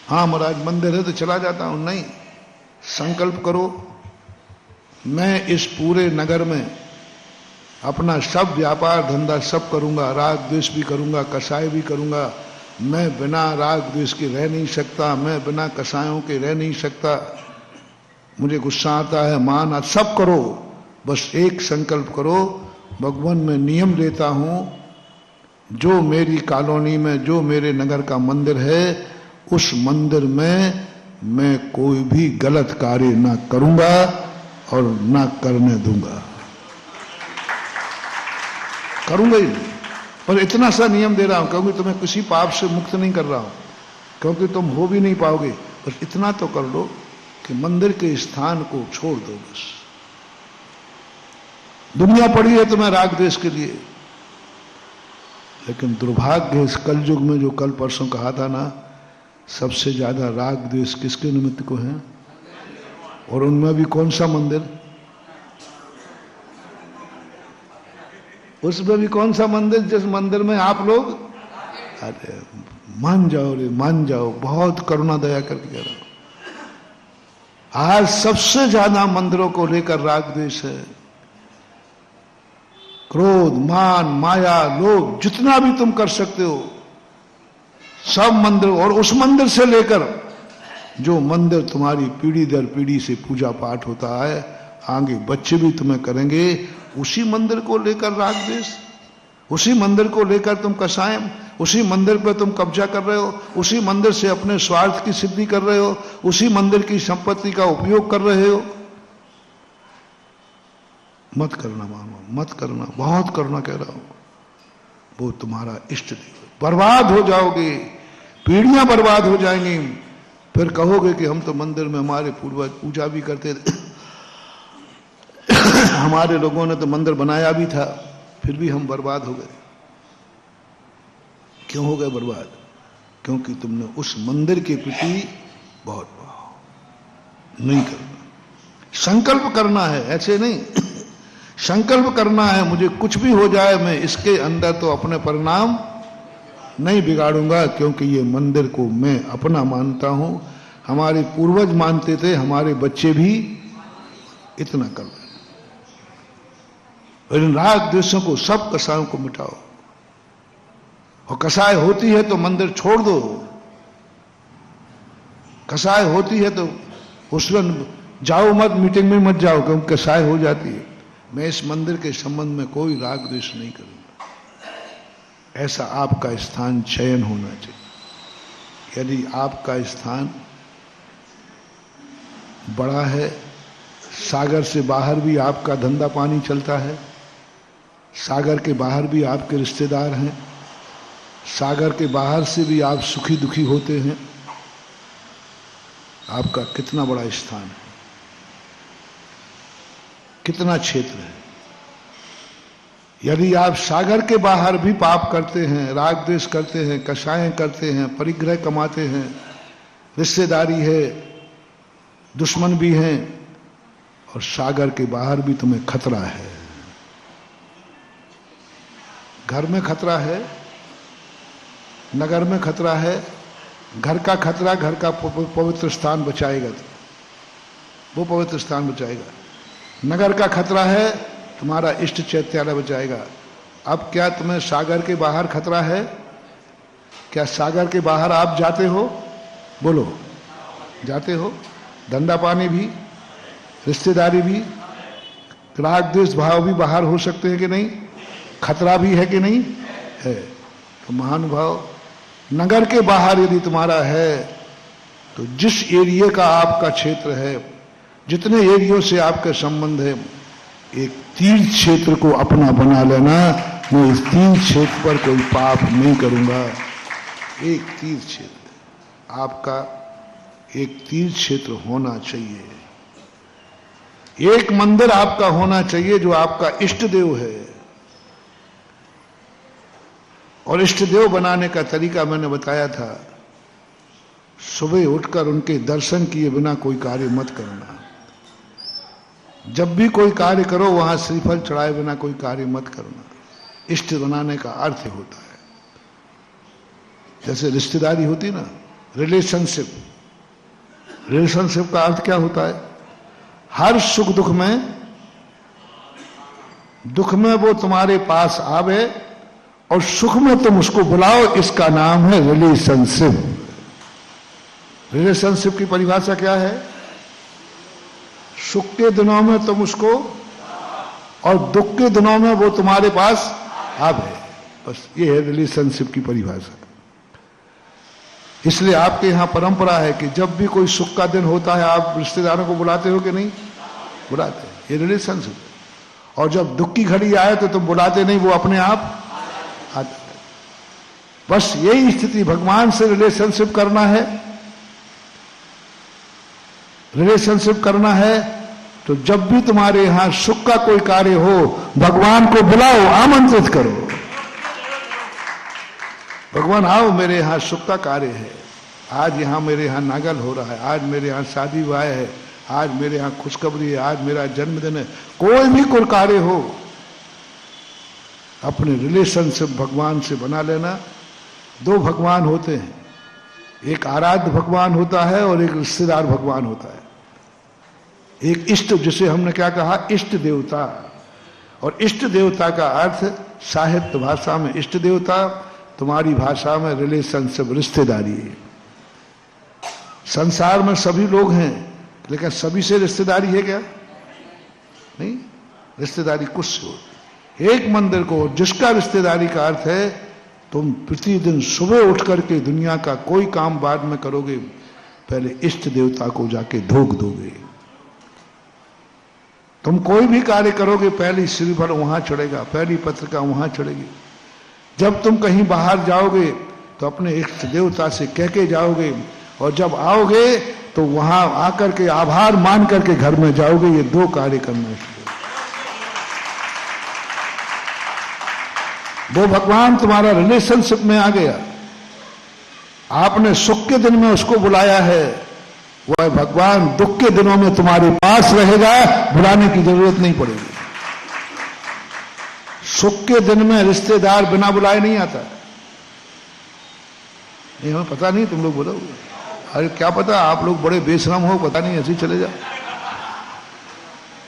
हाँ महाराज मंदिर है तो चला जाता हूं, नहीं, संकल्प करो, मैं इस पूरे नगर में अपना सब व्यापार धंधा सब करूंगा, राग द्वेष भी करूंगा, कसाय भी करूंगा, मैं बिना राग द्वेष के रह नहीं सकता, मैं बिना कसायों के रह नहीं सकता, मुझे गुस्सा आता है, मान आता, सब करो, बस एक संकल्प करो, भगवान मैं नियम लेता हूं, जो मेरी कॉलोनी में, जो मेरे नगर का मंदिर है, उस मंदिर में मैं कोई भी गलत कार्य ना करूंगा और ना करने दूंगा, करूंगा ही नहीं। और इतना सा नियम दे रहा हूं क्योंकि तुम्हें किसी पाप से मुक्त नहीं कर रहा हूं, क्योंकि तुम हो भी नहीं पाओगे, बस इतना तो कर लो कि मंदिर के स्थान को छोड़ दो। बस दुनिया पड़ी है तुम्हें राग द्वेष के लिए, लेकिन दुर्भाग्य इस कलयुग में, जो कल परसों कहा था ना, सबसे ज्यादा राग द्वेष किसके निमित्त को है, और उनमें भी कौन सा मंदिर, उसमें भी कौन सा मंदिर जिस मंदिर में आप लोग, अरे मान जाओ रे, मान जाओ, बहुत करुणा दया करके कह रहा हूं। आज सबसे ज्यादा मंदिरों को लेकर राग द्वेष है, क्रोध, मान, माया, लोभ, जितना भी तुम कर सकते हो सब मंदिर, और उस मंदिर से लेकर जो मंदिर तुम्हारी पीढ़ी दर पीढ़ी से पूजा पाठ होता है, आगे बच्चे भी तुम्हें करेंगे, उसी मंदिर को लेकर राग द्वेष, उसी मंदिर को लेकर तुम कसायम, उसी मंदिर पर तुम कब्जा कर रहे हो, उसी मंदिर से अपने स्वार्थ की सिद्धि कर रहे हो, उसी मंदिर की संपत्ति का उपयोग कर रहे हो। मत करना मानो, मत करना, बहुत करना कह रहा हूं, वो तुम्हारा इष्ट देव, बर्बाद हो जाओगे, पीढ़ियां बर्बाद हो जाएंगी, फिर कहोगे कि हम तो मंदिर में हमारे पूर्वज पूजा भी करते थे, हमारे लोगों ने तो मंदिर बनाया भी था, फिर भी हम बर्बाद हो गए। क्यों हो गए बर्बाद? क्योंकि तुमने उस मंदिर के प्रति बहुत भाव नहीं करना। संकल्प करना है, ऐसे नहीं संकल्प करना है, मुझे कुछ भी हो जाए मैं इसके अंदर तो अपने परिणाम नहीं बिगाड़ूंगा, क्योंकि ये मंदिर को मैं अपना मानता हूं, हमारे पूर्वज मानते थे, हमारे बच्चे भी इतना कर रहे। इन राग द्वेषों को, सब कसायों को मिटाओ, और कसाय होती है तो मंदिर छोड़ दो, कसाय होती है तो उसमें जाओ मत, मीटिंग में मत जाओ, क्योंकि कसाय हो जाती है। मैं इस मंदिर के संबंध में कोई राग द्वेष नहीं करूंगा, ऐसा आपका स्थान चयन होना चाहिए। यदि आपका स्थान बड़ा है, सागर से बाहर भी आपका धंधा पानी चलता है, सागर के बाहर भी आपके रिश्तेदार हैं, सागर के बाहर से भी आप सुखी दुखी होते हैं, आपका कितना बड़ा स्थान है, कितना क्षेत्र है। यदि आप सागर के बाहर भी पाप करते हैं, राग द्वेष करते हैं, कषायें करते हैं, परिग्रह कमाते हैं, रिश्तेदारी है, दुश्मन भी हैं, और सागर के बाहर भी तुम्हें खतरा है, घर में खतरा है, नगर में खतरा है, घर का खतरा, घर का पवित्र स्थान बचाएगा, वो पवित्र स्थान बचाएगा। नगर का खतरा है, तुम्हारा इष्ट चैत्यालय बचाएगा। अब क्या तुम्हें सागर के बाहर खतरा है? क्या सागर के बाहर आप जाते हो? बोलो, जाते हो? धंधा पानी भी, रिश्तेदारी भी, राग द्वेष भाव भी बाहर हो सकते हैं कि नहीं? खतरा भी है कि नहीं है? तो महानुभाव, नगर के बाहर यदि तुम्हारा है, तो जिस एरिया का आपका क्षेत्र है, जितने एरियो से आपके संबंध है, एक तीर्थ क्षेत्र को अपना बना लेना। मैं इस तीर्थ क्षेत्र पर कोई पाप नहीं करूंगा। एक तीर्थ क्षेत्र, आपका एक तीर्थ क्षेत्र होना चाहिए, एक मंदिर आपका होना चाहिए जो आपका इष्ट देव है। और इष्ट देव बनाने का तरीका मैंने बताया था, सुबह उठकर उनके दर्शन किए बिना कोई कार्य मत करना। जब भी कोई कार्य करो, वहां श्रीफल चढ़ाए बिना कोई कार्य मत करना। इष्ट बनाने का अर्थ होता है, जैसे रिश्तेदारी होती ना, रिलेशनशिप, रिलेशनशिप का अर्थ क्या होता है? हर सुख दुख में वो तुम्हारे पास आवे और सुख में तुम उसको बुलाओ, इसका नाम है रिलेशनशिप। रिलेशनशिप की परिभाषा क्या है? सुख के दिनों में तुम उसको और दुख के दिनों में वो तुम्हारे पास आवे। बस ये है रिलेशनशिप की परिभाषा। इसलिए आपके यहां परंपरा है कि जब भी कोई सुख का दिन होता है आप रिश्तेदारों को बुलाते हो कि नहीं? बुलाते हैं, ये रिलेशनशिप। और जब दुख की घड़ी आए तो तुम बुलाते नहीं, वो अपने आप आता है। बस यही स्थिति, भगवान से रिलेशनशिप करना है। रिलेशनशिप करना है तो जब भी तुम्हारे यहां सुख का कोई कार्य हो, भगवान को बुलाओ, आमंत्रित करो, भगवान आओ, मेरे यहां सुख का कार्य है। आज यहां मेरे यहां नागल हो रहा है, आज मेरे यहां शादी विवाह है, आज मेरे यहां खुशखबरी है, आज मेरा जन्मदिन है। कोई भी कोई कार्य हो, अपने रिलेशनशिप भगवान से बना लेना। दो भगवान होते हैं, एक आराध्य भगवान होता है और एक रिश्तेदार भगवान होता है। एक इष्ट, जिसे हमने क्या कहा, इष्ट देवता। और इष्ट देवता का अर्थ साहित्य भाषा में इष्ट देवता, तुम्हारी भाषा में रिलेशनशिप, रिश्तेदारी। संसार में सभी लोग हैं, लेकिन सभी से रिश्तेदारी है क्या? नहीं, रिश्तेदारी कुछ से होती। एक मंदिर को, जिसका रिश्तेदारी का अर्थ है तुम प्रतिदिन सुबह उठ करके दुनिया का कोई काम बाद में करोगे, पहले इष्ट देवता को जाके धोख दोगे। तुम कोई भी कार्य करोगे, पहली श्रीफल वहां चढ़ेगा, पहली पत्रिका वहां चढ़ेगी। जब तुम कहीं बाहर जाओगे तो अपने इष्ट देवता से कह के जाओगे, और जब आओगे तो वहां आकर के आभार मान करके घर में जाओगे। ये दो कार्य करना चाहिए। वो भगवान तुम्हारा रिलेशनशिप में आ गया, आपने सुख के दिन में उसको बुलाया है, वह भगवान दुख के दिनों में तुम्हारे पास रहेगा, बुलाने की जरूरत नहीं पड़ेगी। सुख के दिन में रिश्तेदार बिना बुलाए नहीं आता। ये हमें पता नहीं, तुम लोग बोलोगे, अरे क्या पता, आप लोग बड़े बेशरम हो, पता नहीं, ऐसे ही चले जाओ।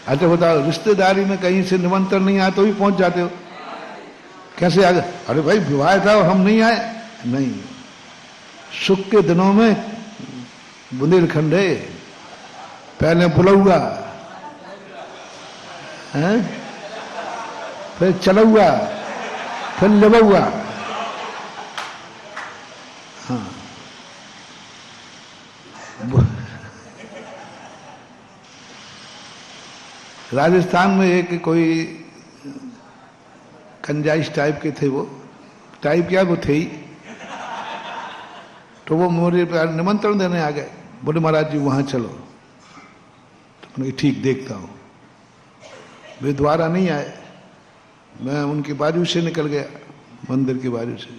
अच्छा बताओ, रिश्तेदारी में कहीं से निमंत्रण नहीं आया तो भी पहुंच जाते हो, कैसे आ गए? अरे भाई विवाह था और हम नहीं आए। नहीं, सुख के दिनों में बुंदेलखंड है, पहले बुलौआ है, फिर चलौआ, फिर लेबौआ। हाँ, राजस्थान में एक कोई कंजाइश टाइप के थे, वो टाइप क्या, वो थे ही। तो वो मेरे निमंत्रण देने आ गए, बोले महाराज जी वहां चलो। तो मैंने ठीक, देखता हूं। वे द्वारा नहीं आए, मैं उनके बाजू से निकल गया, मंदिर के बाजू से।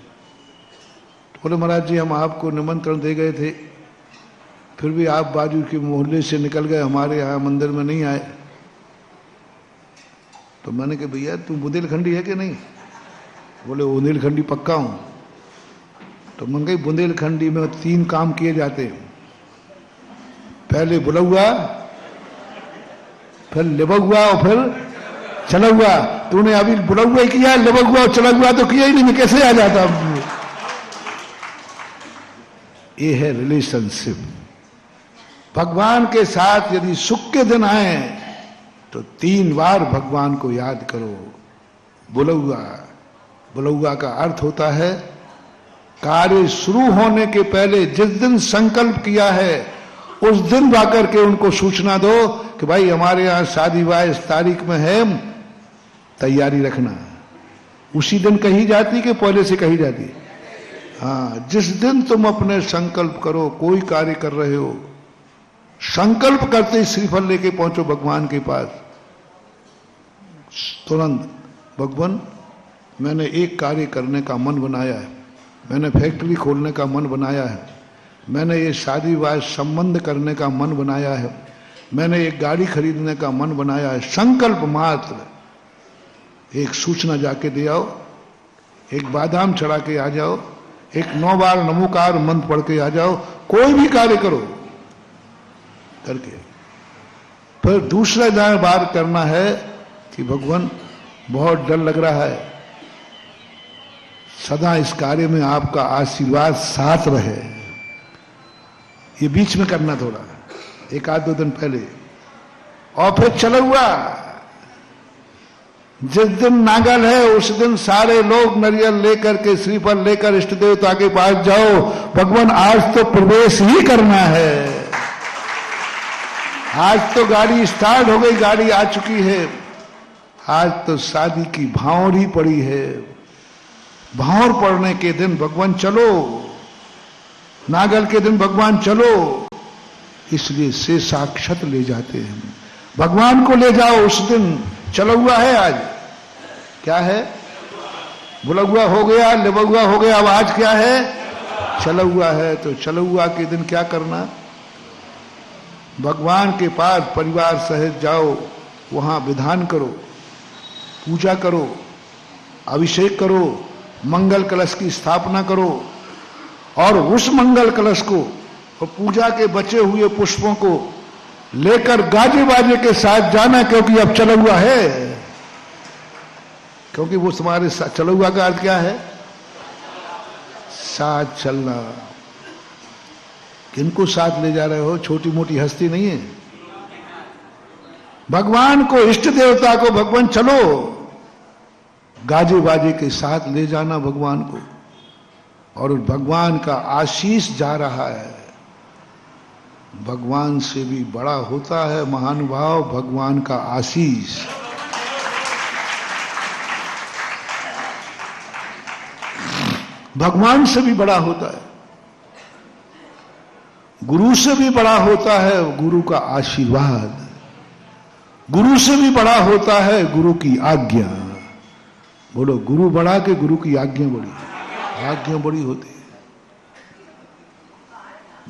तो बोले महाराज जी हम आपको निमंत्रण दे गए थे, फिर भी आप बाजू के मोहल्ले से निकल गए, हमारे यहाँ मंदिर में नहीं आए। तो मैंने कहा भैया तू बुंदेलखंडी है कि नहीं? बोले बुंदेलखंडी पक्का हूं। तो मैं कही बुंदेलखंडी में 3 काम किए जाते हैं, पहले बुलौआ, फिर लिबौआ और फिर चलौआ। तूने अभी बुलौआ किया, लिबौआ और चलौआ तो किया ही नहीं, मैं कैसे आ जाता? ये है रिलेशनशिप। भगवान के साथ यदि सुख के दिन आए तो 3 बार भगवान को याद करो। बुलौआ, बुलौआ का अर्थ होता है कार्य शुरू होने के पहले जिस दिन संकल्प किया है उस दिन जाकर के उनको सूचना दो कि भाई हमारे यहाँ शादी विवाह इस तारीख में है, तैयारी रखना। उसी दिन कही जाती कि पहले से कही जाती? हाँ, जिस दिन तुम अपने संकल्प करो, कोई कार्य कर रहे हो, संकल्प करते ही श्रीफल लेके पहुंचो भगवान के पास। तुरंत भगवान मैंने एक कार्य करने का मन बनाया है, मैंने फैक्ट्री खोलने का मन बनाया है, मैंने ये शादी विवाह संबंध करने का मन बनाया है, मैंने एक गाड़ी खरीदने का मन बनाया है। संकल्प मात्र एक सूचना जाके दे आओ, एक बादाम चढ़ा के आ जाओ, एक 9 बार नमोकार मंत्र पढ़ के आ जाओ। कोई भी कार्य करो करके फिर दूसरा बार करना है कि भगवान बहुत डर लग रहा है, सदा इस कार्य में आपका आशीर्वाद साथ रहे। ये बीच में करना थोड़ा, एक आध 2 दिन पहले, और फिर चला हुआ। जिस दिन नागल है उस दिन सारे लोग नारियल लेकर के, श्रीफल लेकर इष्ट देवता के पास जाओ, भगवान आज तो प्रवेश ही करना है। आज तो गाड़ी स्टार्ट हो गई, गाड़ी आ चुकी है। आज तो शादी की भांवर ही पड़ी है। भांवर पड़ने के दिन भगवान चलो, नागल के दिन भगवान चलो, इसलिए से साक्षात ले जाते हैं। भगवान को ले जाओ उस दिन। चला हुआ है आज, क्या है? बुला हुआ हो गया, लिबा हुआ हो गया, अब आज क्या है? चला हुआ है। तो चला हुआ के दिन क्या करना? भगवान के पास परिवार सहित जाओ, वहां विधान करो, पूजा करो, अभिषेक करो, मंगल कलश की स्थापना करो, और उस मंगल कलश को और पूजा के बचे हुए पुष्पों को लेकर गाजे बाजे के साथ जाना, क्योंकि अब चला हुआ है। क्योंकि वो तुम्हारे साथ चला हुआ का अर्थ क्या है? साथ चलना। किनको साथ ले जा रहे हो? छोटी मोटी हस्ती नहीं है। भगवान को, इष्ट देवता को भगवान चलो, गाजे बाजे के साथ ले जाना भगवान को। और भगवान का आशीष जा रहा है। भगवान से भी बड़ा होता है महानुभाव भगवान का आशीष। भगवान से भी बड़ा होता है, गुरु से भी बड़ा होता है गुरु का आशीर्वाद, गुरु से भी बड़ा होता है गुरु की आज्ञा। बोलो, गुरु बड़ा के गुरु की आज्ञा बड़ी? आज्ञा बड़ी होती है।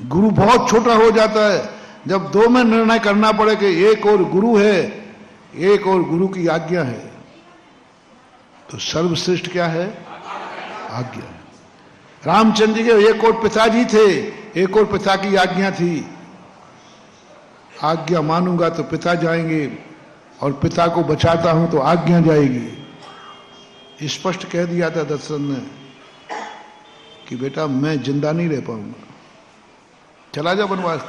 गुरु बहुत छोटा हो जाता है जब 2 में निर्णय करना पड़े कि एक और गुरु है, एक और गुरु की आज्ञा है। तो सर्वश्रेष्ठ क्या है? आज्ञा। रामचंद्र जी के एक और पिताजी थे, एक और पिता की आज्ञा थी। आज्ञा मानूंगा तो पिता जाएंगे, और पिता को बचाता हूं तो आज्ञा जाएगी। स्पष्ट कह दिया था दशरथ ने कि बेटा मैं जिंदा नहीं रह पाऊंगा, चला जा वनवास।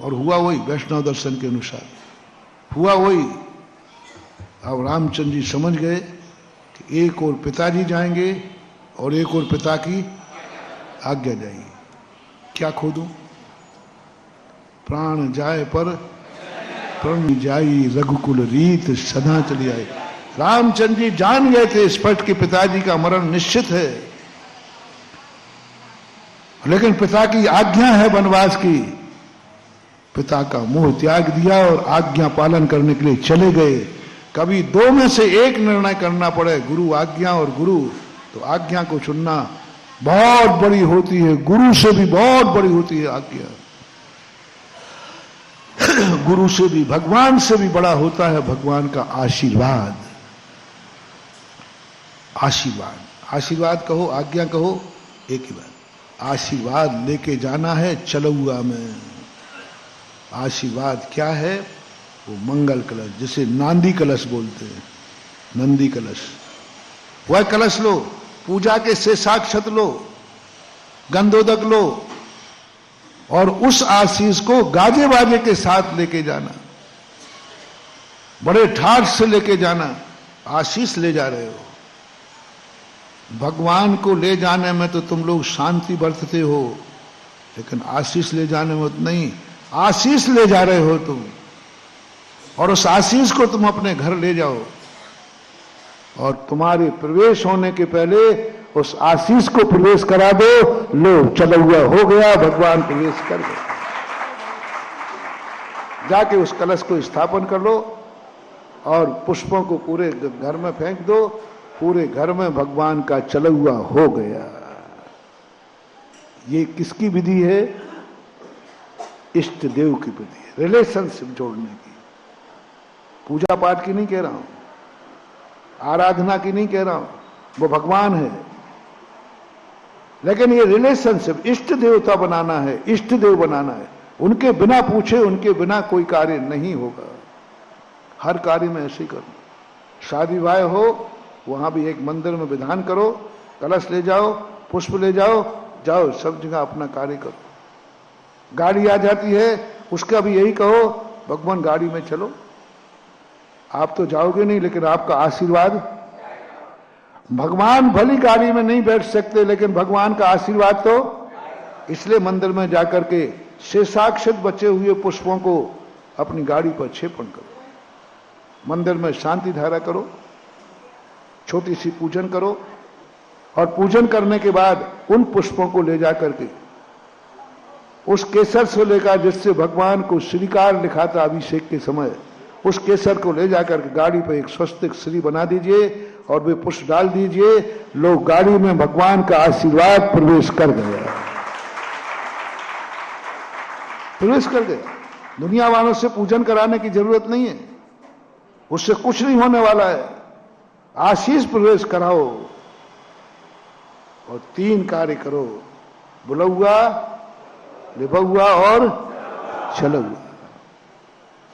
और हुआ वही, वैष्णव दर्शन के अनुसार हुआ वही। अब रामचंद्र जी समझ गए कि एक और पिताजी जाएंगे और एक और पिता की आज्ञा जाएगी। क्या खो दूं? प्राण जाए पर प्रण जाई, रघुकुल रीत सदा चली आई। रामचंद्र जी जान गए थे स्पष्ट कि पिताजी का मरण निश्चित है, लेकिन पिता की आज्ञा है वनवास की। पिता का मोह त्याग दिया और आज्ञा पालन करने के लिए चले गए। कभी 2 में से एक निर्णय करना पड़े, गुरु आज्ञा और गुरु, तो आज्ञा को चुनना बहुत बड़ी होती है। गुरु से भी बहुत बड़ी होती है आज्ञा। गुरु से भी, भगवान से भी बड़ा होता है भगवान का आशीर्वाद। आशीर्वाद, आशीर्वाद कहो, आज्ञा कहो, एक ही बात। आशीर्वाद लेके जाना है चलुआ में। आशीर्वाद क्या है? वो मंगल कलश, जिसे नांदी कलश बोलते हैं, नंदी कलश। वह कलश लो, पूजा के से साक्षात लो, गंधोदक लो, और उस आशीष को गाजे बाजे के साथ लेके जाना, बड़े ठाठ से लेके जाना। आशीष ले जा रहे हो। भगवान को ले जाने में तो तुम लोग शांति बरतते हो, लेकिन आशीष ले जाने में तो नहीं। आशीष ले जा रहे हो तुम, और उस आशीष को तुम अपने घर ले जाओ, और तुम्हारे प्रवेश होने के पहले उस आशीष को प्रवेश करा दो। लो, चला हुआ हो गया, भगवान प्रवेश कर गए। जाके उस कलश को स्थापन कर लो और पुष्पों को पूरे घर में फेंक दो। पूरे घर में भगवान का चला हुआ हो गया। ये किसकी विधि है? इष्ट देव की विधि है, रिलेशनशिप जोड़ने की। पूजा पाठ की नहीं कह रहा हूं, आराधना की नहीं कह रहा हूं, वो भगवान है। लेकिन ये रिलेशनशिप, इष्ट देवता बनाना है, इष्ट देव बनाना है। उनके बिना पूछे, उनके बिना कोई कार्य नहीं होगा। हर कार्य में ऐसे ही करो। शादी विवाह हो, वहां भी एक मंदिर में विधान करो कलश ले जाओ, पुष्प ले जाओ, जाओ सब जगह अपना कार्य करो। गाड़ी आ जाती है, उसका भी यही कहो, भगवान गाड़ी में चलो। आप तो जाओगे नहीं, लेकिन आपका आशीर्वाद, भगवान भली गाड़ी में नहीं बैठ सकते, लेकिन भगवान का आशीर्वाद तो, इसलिए मंदिर में जाकर के शेषाक्षत बचे हुए पुष्पों को अपनी गाड़ी पर क्षेपण करो, मंदिर में शांति धारा करो, छोटी सी पूजन करो, और पूजन करने के बाद उन पुष्पों को ले जाकर के उस केसर से लेकर, जिससे भगवान को श्रीकार लिखा था अभिषेक के समय, उस केसर को ले जाकर के गाड़ी पर एक स्वस्तिक श्री बना दीजिए और वे पुष्प डाल दीजिए। लोग गाड़ी में भगवान का आशीर्वाद प्रवेश कर गया, प्रवेश कर गया। दुनिया वालों से पूजन कराने की जरूरत नहीं है, उससे कुछ नहीं होने वाला है। आशीष प्रवेश कराओ और 3 कार्य करो, बुलौआ, लिबौआ और चलौआ।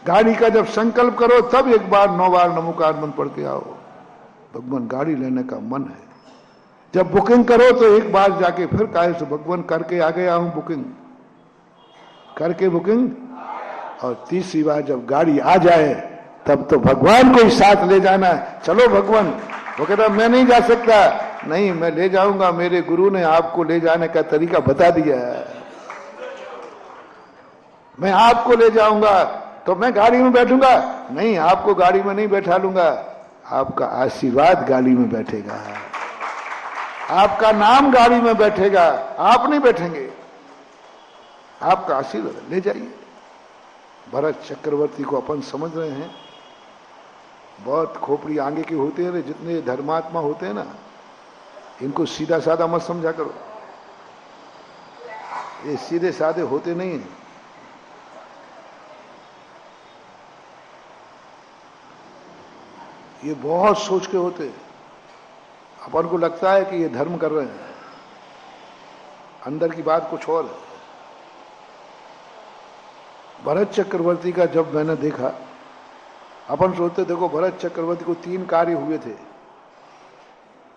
गाड़ी का जब संकल्प करो तब एक बार 9 बार नमोकार मंत्र पढ़ के आओ, भगवान गाड़ी लेने का मन है। जब बुकिंग करो तो एक बार जाके फिर कहे से भगवान करके आ गया हूं बुकिंग, करके बुकिंग। और तीसरी बार जब गाड़ी आ जाए तब तो भगवान को ही साथ ले जाना, चलो भगवान। वो कहता मैं नहीं जा सकता, नहीं मैं ले जाऊंगा, मेरे गुरु ने आपको ले जाने का तरीका बता दिया है, मैं आपको ले जाऊंगा। तो मैं गाड़ी में बैठूंगा, नहीं आपको गाड़ी में नहीं बैठा लूंगा, आपका आशीर्वाद गाड़ी में बैठेगा, आपका नाम गाड़ी में बैठेगा, आप नहीं बैठेंगे, आपका आशीर्वाद ले जाइए। भरत चक्रवर्ती को अपन समझ रहे हैं, बहुत खोपड़ी आगे के होते हैं, जितने धर्मात्मा होते हैं ना, इनको सीधा साधा मत समझा करो, ये सीधे साधे होते नहीं हैं। ये बहुत सोच के होते हैं। अपन को लगता है कि ये धर्म कर रहे हैं, अंदर की बात कुछ और है। भरत चक्रवर्ती का जब मैंने देखा, अपन सोचते देखो भरत चक्रवर्ती को 3 कार्य हुए थे,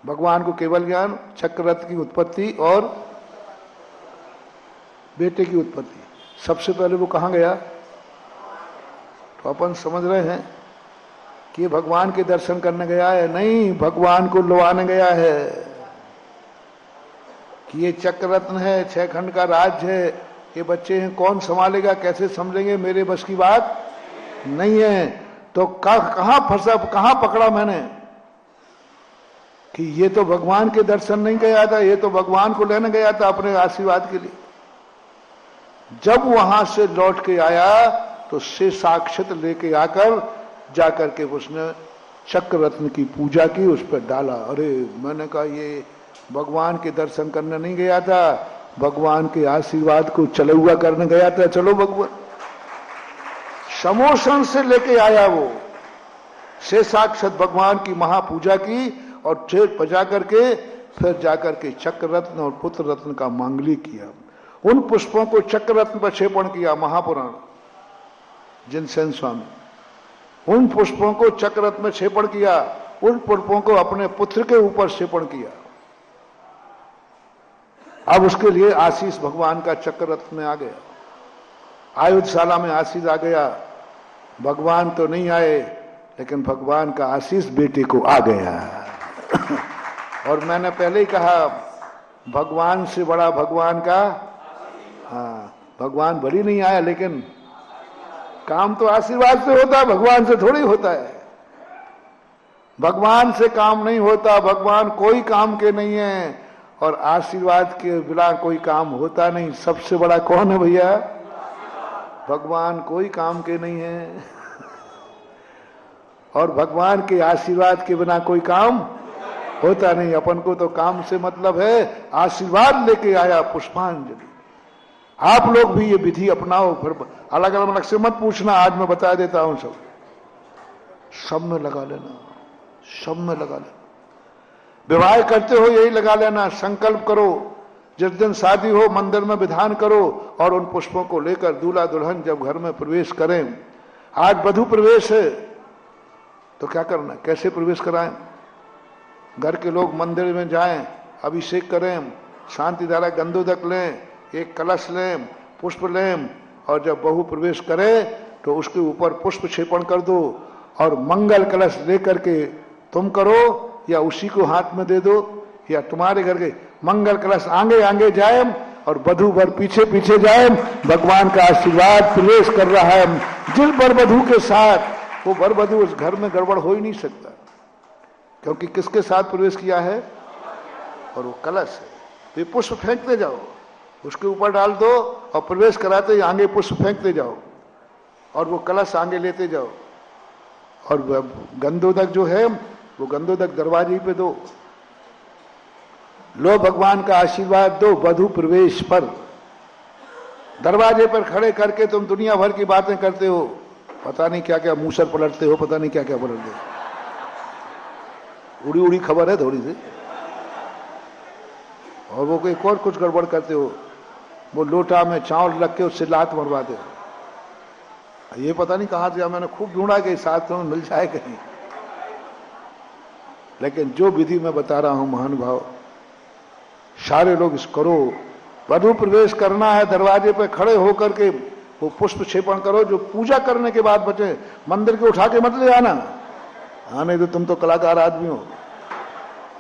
भगवान को केवल ज्ञान, चक्ररथ की उत्पत्ति और बेटे की उत्पत्ति। सबसे पहले वो कहां गया? तो अपन समझ रहे हैं कि भगवान के दर्शन करने गया है, नहीं, भगवान को लुभाने गया है कि ये चक्ररत्न है, 6 खंड का राज्य है, ये बच्चे हैं, कौन संभालेगा, कैसे समझेंगे, मेरे बस की बात नहीं है। तो कहां फंसा, कहां पकड़ा मैंने कि ये तो भगवान के दर्शन नहीं गया था, ये तो भगवान को लेने गया था अपने आशीर्वाद के लिए। जब वहां से लौट के आया तो शेषाक्षत लेके आकर जाकर के उसने चक्ररत्न की पूजा की, उस पर डाला। अरे मैंने कहा ये भगवान के दर्शन करने नहीं गया था, भगवान के आशीर्वाद को चलौआ करने गया था। चलो भगवान, समोसन से लेके आया वो शेषाक्षत, भगवान की महापूजा की और ठेठ बजा करके फिर जाकर के चक्ररत्न और पुत्र रत्न का मांगलिक किया। उन पुष्पों को चक्ररत्न पर क्षेपण किया। महापुराण जिनसेन स्वामी, उन पुष्पों को चक्ररत्न में क्षेपण किया, उन पुष्पों को अपने पुत्र के ऊपर क्षेपण किया। अब उसके लिए आशीष भगवान का चक्ररत्न में आ गया, आयुधशाला में आशीष आ गया। भगवान तो नहीं आए, लेकिन भगवान का आशीष बेटे को आ गया। और मैंने पहले ही कहा, भगवान से बड़ा भगवान का, हाँ, भगवान भली नहीं आया, लेकिन काम तो आशीर्वाद से होता है, भगवान से थोड़ी होता है। भगवान से काम नहीं होता, भगवान कोई काम के नहीं है, और आशीर्वाद के बिना कोई काम होता नहीं। सबसे बड़ा कौन है भैया? भगवान कोई काम के नहीं है, और भगवान के आशीर्वाद के बिना कोई काम होता नहीं। अपन को तो काम से मतलब है, आशीर्वाद लेके आया पुष्पांजलि। आप लोग भी ये विधि अपनाओ, फिर अलग अलग से मत पूछना, आज मैं बता देता हूं। सब में लगा लेना, सब में लगा लेना। विवाह करते हो यही लगा लेना, संकल्प करो। जिस दिन शादी हो मंदिर में विधान करो, और उन पुष्पों को लेकर दूल्हा दुल्हन जब घर में प्रवेश करें। आज वधू प्रवेश है तो क्या करना, कैसे प्रवेश कराएं? घर के लोग मंदिर में जाएं, अभिषेक करें, शांति धारा गंधोदक लें, एक कलश लें, पुष्प लें, और जब बहु प्रवेश करे तो उसके ऊपर पुष्प क्षेपण कर दो और मंगल कलश लेकर के तुम करो या उसी को हाथ में दे दो या तुम्हारे घर के मंगल कलश आगे आगे जाए और वधू वर पीछे पीछे जाए। भगवान का आशीर्वाद प्रवेश कर रहा है जिस वर वधू के साथ, वो वर वधू उस घर में गड़बड़ हो ही नहीं सकता, क्योंकि किसके साथ प्रवेश किया है, और वो कलश है। तो पुष्प फेंकते जाओ, उसके ऊपर डाल दो और प्रवेश कराते आगे पुष्प फेंकते जाओ और वो कलश आगे लेते जाओ। और गंधोदक जो है वो गंधोदक दरवाजे पे दो, लो भगवान का आशीर्वाद दो वधू प्रवेश पर। दरवाजे पर खड़े करके तुम दुनिया भर की बातें करते हो, पता नहीं क्या क्या मूसर पलटते हो, पता नहीं क्या क्या पलटते हो, उड़ी उड़ी खबर है थोड़ी सी, और वो कोई और कुछ गड़बड़ करते हो, वो लोटा में चावल रख के उससे लात मरवाते हो। ये पता नहीं कहां से, मैंने खूब ढूंढा कि साथ तुम्हें मिल जाए कहीं, लेकिन जो विधि मैं बता रहा हूं महानुभाव, सारे लोग इस करो। वधू प्रवेश करना है, दरवाजे पे खड़े होकर के वो पुष्प क्षेपण करो जो पूजा करने के बाद बचे। मंदिर के उठा के मत ले आना, हाँ नहीं तो तुम तो कलाकार आदमी हो।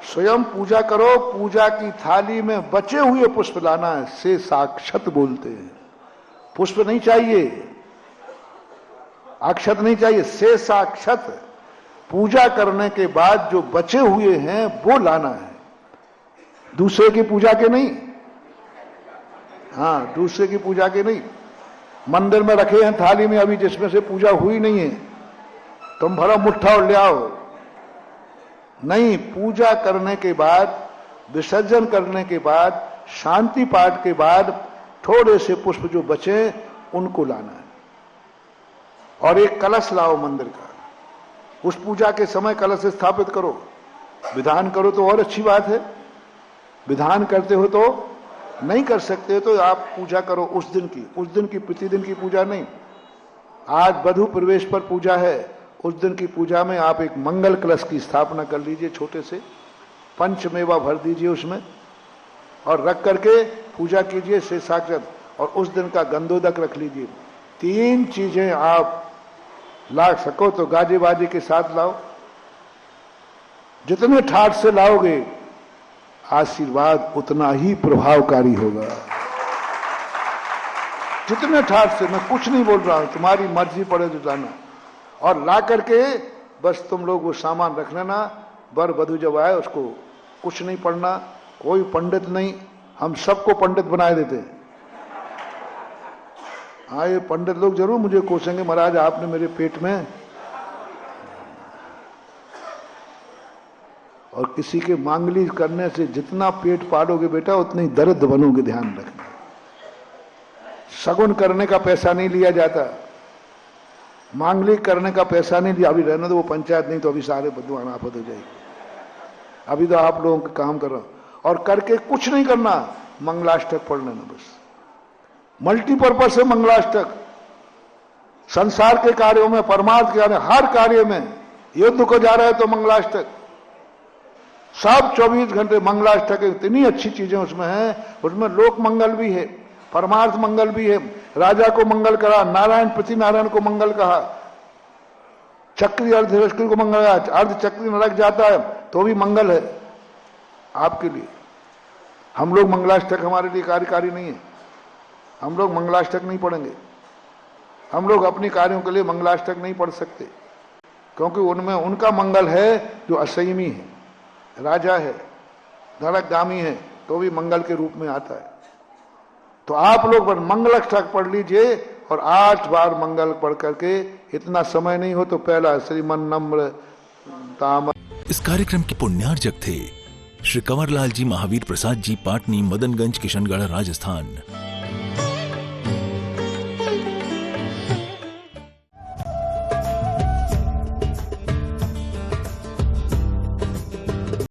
स्वयं पूजा करो, पूजा की थाली में बचे हुए पुष्प लाना है, से साक्षत बोलते हैं। पुष्प नहीं चाहिए, अक्षत नहीं चाहिए, से साक्षत। पूजा करने के बाद जो बचे हुए हैं वो लाना है, दूसरे की पूजा के नहीं। हाँ, दूसरे की पूजा के नहीं। मंदिर में रखे हैं थाली में अभी जिसमें से पूजा हुई नहीं है, तुम भरा मुट्ठा और ले आओ। नहीं, पूजा करने के बाद, विसर्जन करने के बाद, शांति पाठ के बाद थोड़े से पुष्प जो बचे उनको लाना है। और एक कलश लाओ मंदिर का, उस पूजा के समय कलश स्थापित करो। विधान करो तो और अच्छी बात है, विधान करते हो तो नहीं कर सकते हो तो आप पूजा करो उस दिन की प्रतिदिन की पूजा नहीं। आज वधू प्रवेश पर पूजा है, उस दिन की पूजा में आप एक मंगल कलश की स्थापना कर लीजिए, छोटे से पंचमेवा भर दीजिए उसमें और रख करके पूजा कीजिए से साक्षात। और उस दिन का गंधोदक रख लीजिए। 3 चीजें आप ला सको तो गाजे बाजे के साथ लाओ, जितने ठाठ से लाओगे आशीर्वाद उतना ही प्रभावकारी होगा। जितने ठाठ से, मैं कुछ नहीं बोल रहा हूं, तुम्हारी मर्जी पड़े तो जाना। और ला करके बस तुम लोग वो सामान रख लेना। वर वधू जब आए उसको कुछ नहीं पढ़ना, कोई पंडित नहीं, हम सबको पंडित बनाए देते हैं। हाँ, ये पंडित लोग जरूर मुझे कोसेंगे, महाराज आपने मेरे पेट में, और किसी के मांगली करने से जितना पेट पालोगे बेटा उतनी ही दर्द बनोगे, ध्यान रखना। शगुन करने का पैसा नहीं लिया जाता, मांगलिक करने का पैसा नहीं लिया। अभी रहने दो, वो पंचायत नहीं तो अभी सारे बदवान आफत हो जाएगी। अभी तो आप लोगों का काम कर रहा हूं, और करके कुछ नहीं करना, मंगलाष्टक पढ़ लेना बस। मल्टीपर्पज है मंगलाष्टक, संसार के कार्यों में, परमार्थ के कार्य, हर कार्य में। युद्ध को जा रहे हैं तो मंगलाष्टक, सब 24 घंटे मंगलाष्टक। इतनी अच्छी चीजें उसमें हैं, उसमें लोक मंगल भी है, परमार्थ मंगल भी है। राजा को मंगल करा, नारायण पति नारायण को मंगल कहा, चक्री अर्धचक्री को मंगल कहा, अर्धचक्री नरक जाता है तो भी मंगल है आपके लिए। हम लोग मंगलाष्टक हमारे लिए कार्यकारी नहीं है, हम लोग मंगलाष्टक नहीं पढ़ेंगे। हम लोग अपने कार्यों के लिए मंगलाष्टक नहीं पढ़ सकते, क्योंकि उनमें उनका मंगल है जो असंयमी है, राजा है, धड़कगामी है, तो भी मंगल के रूप में आता है। तो आप लोग मंगलाष्टक पढ़ लीजिए और 8 बार मंगल पढ़ करके, इतना समय नहीं हो तो पहला श्रीमन नम्र ताम। इस कार्यक्रम के पुण्यार्जक थे श्री कंवरलाल जी महावीर प्रसाद जी, पाटनी, मदनगंज, किशनगढ़, राजस्थान।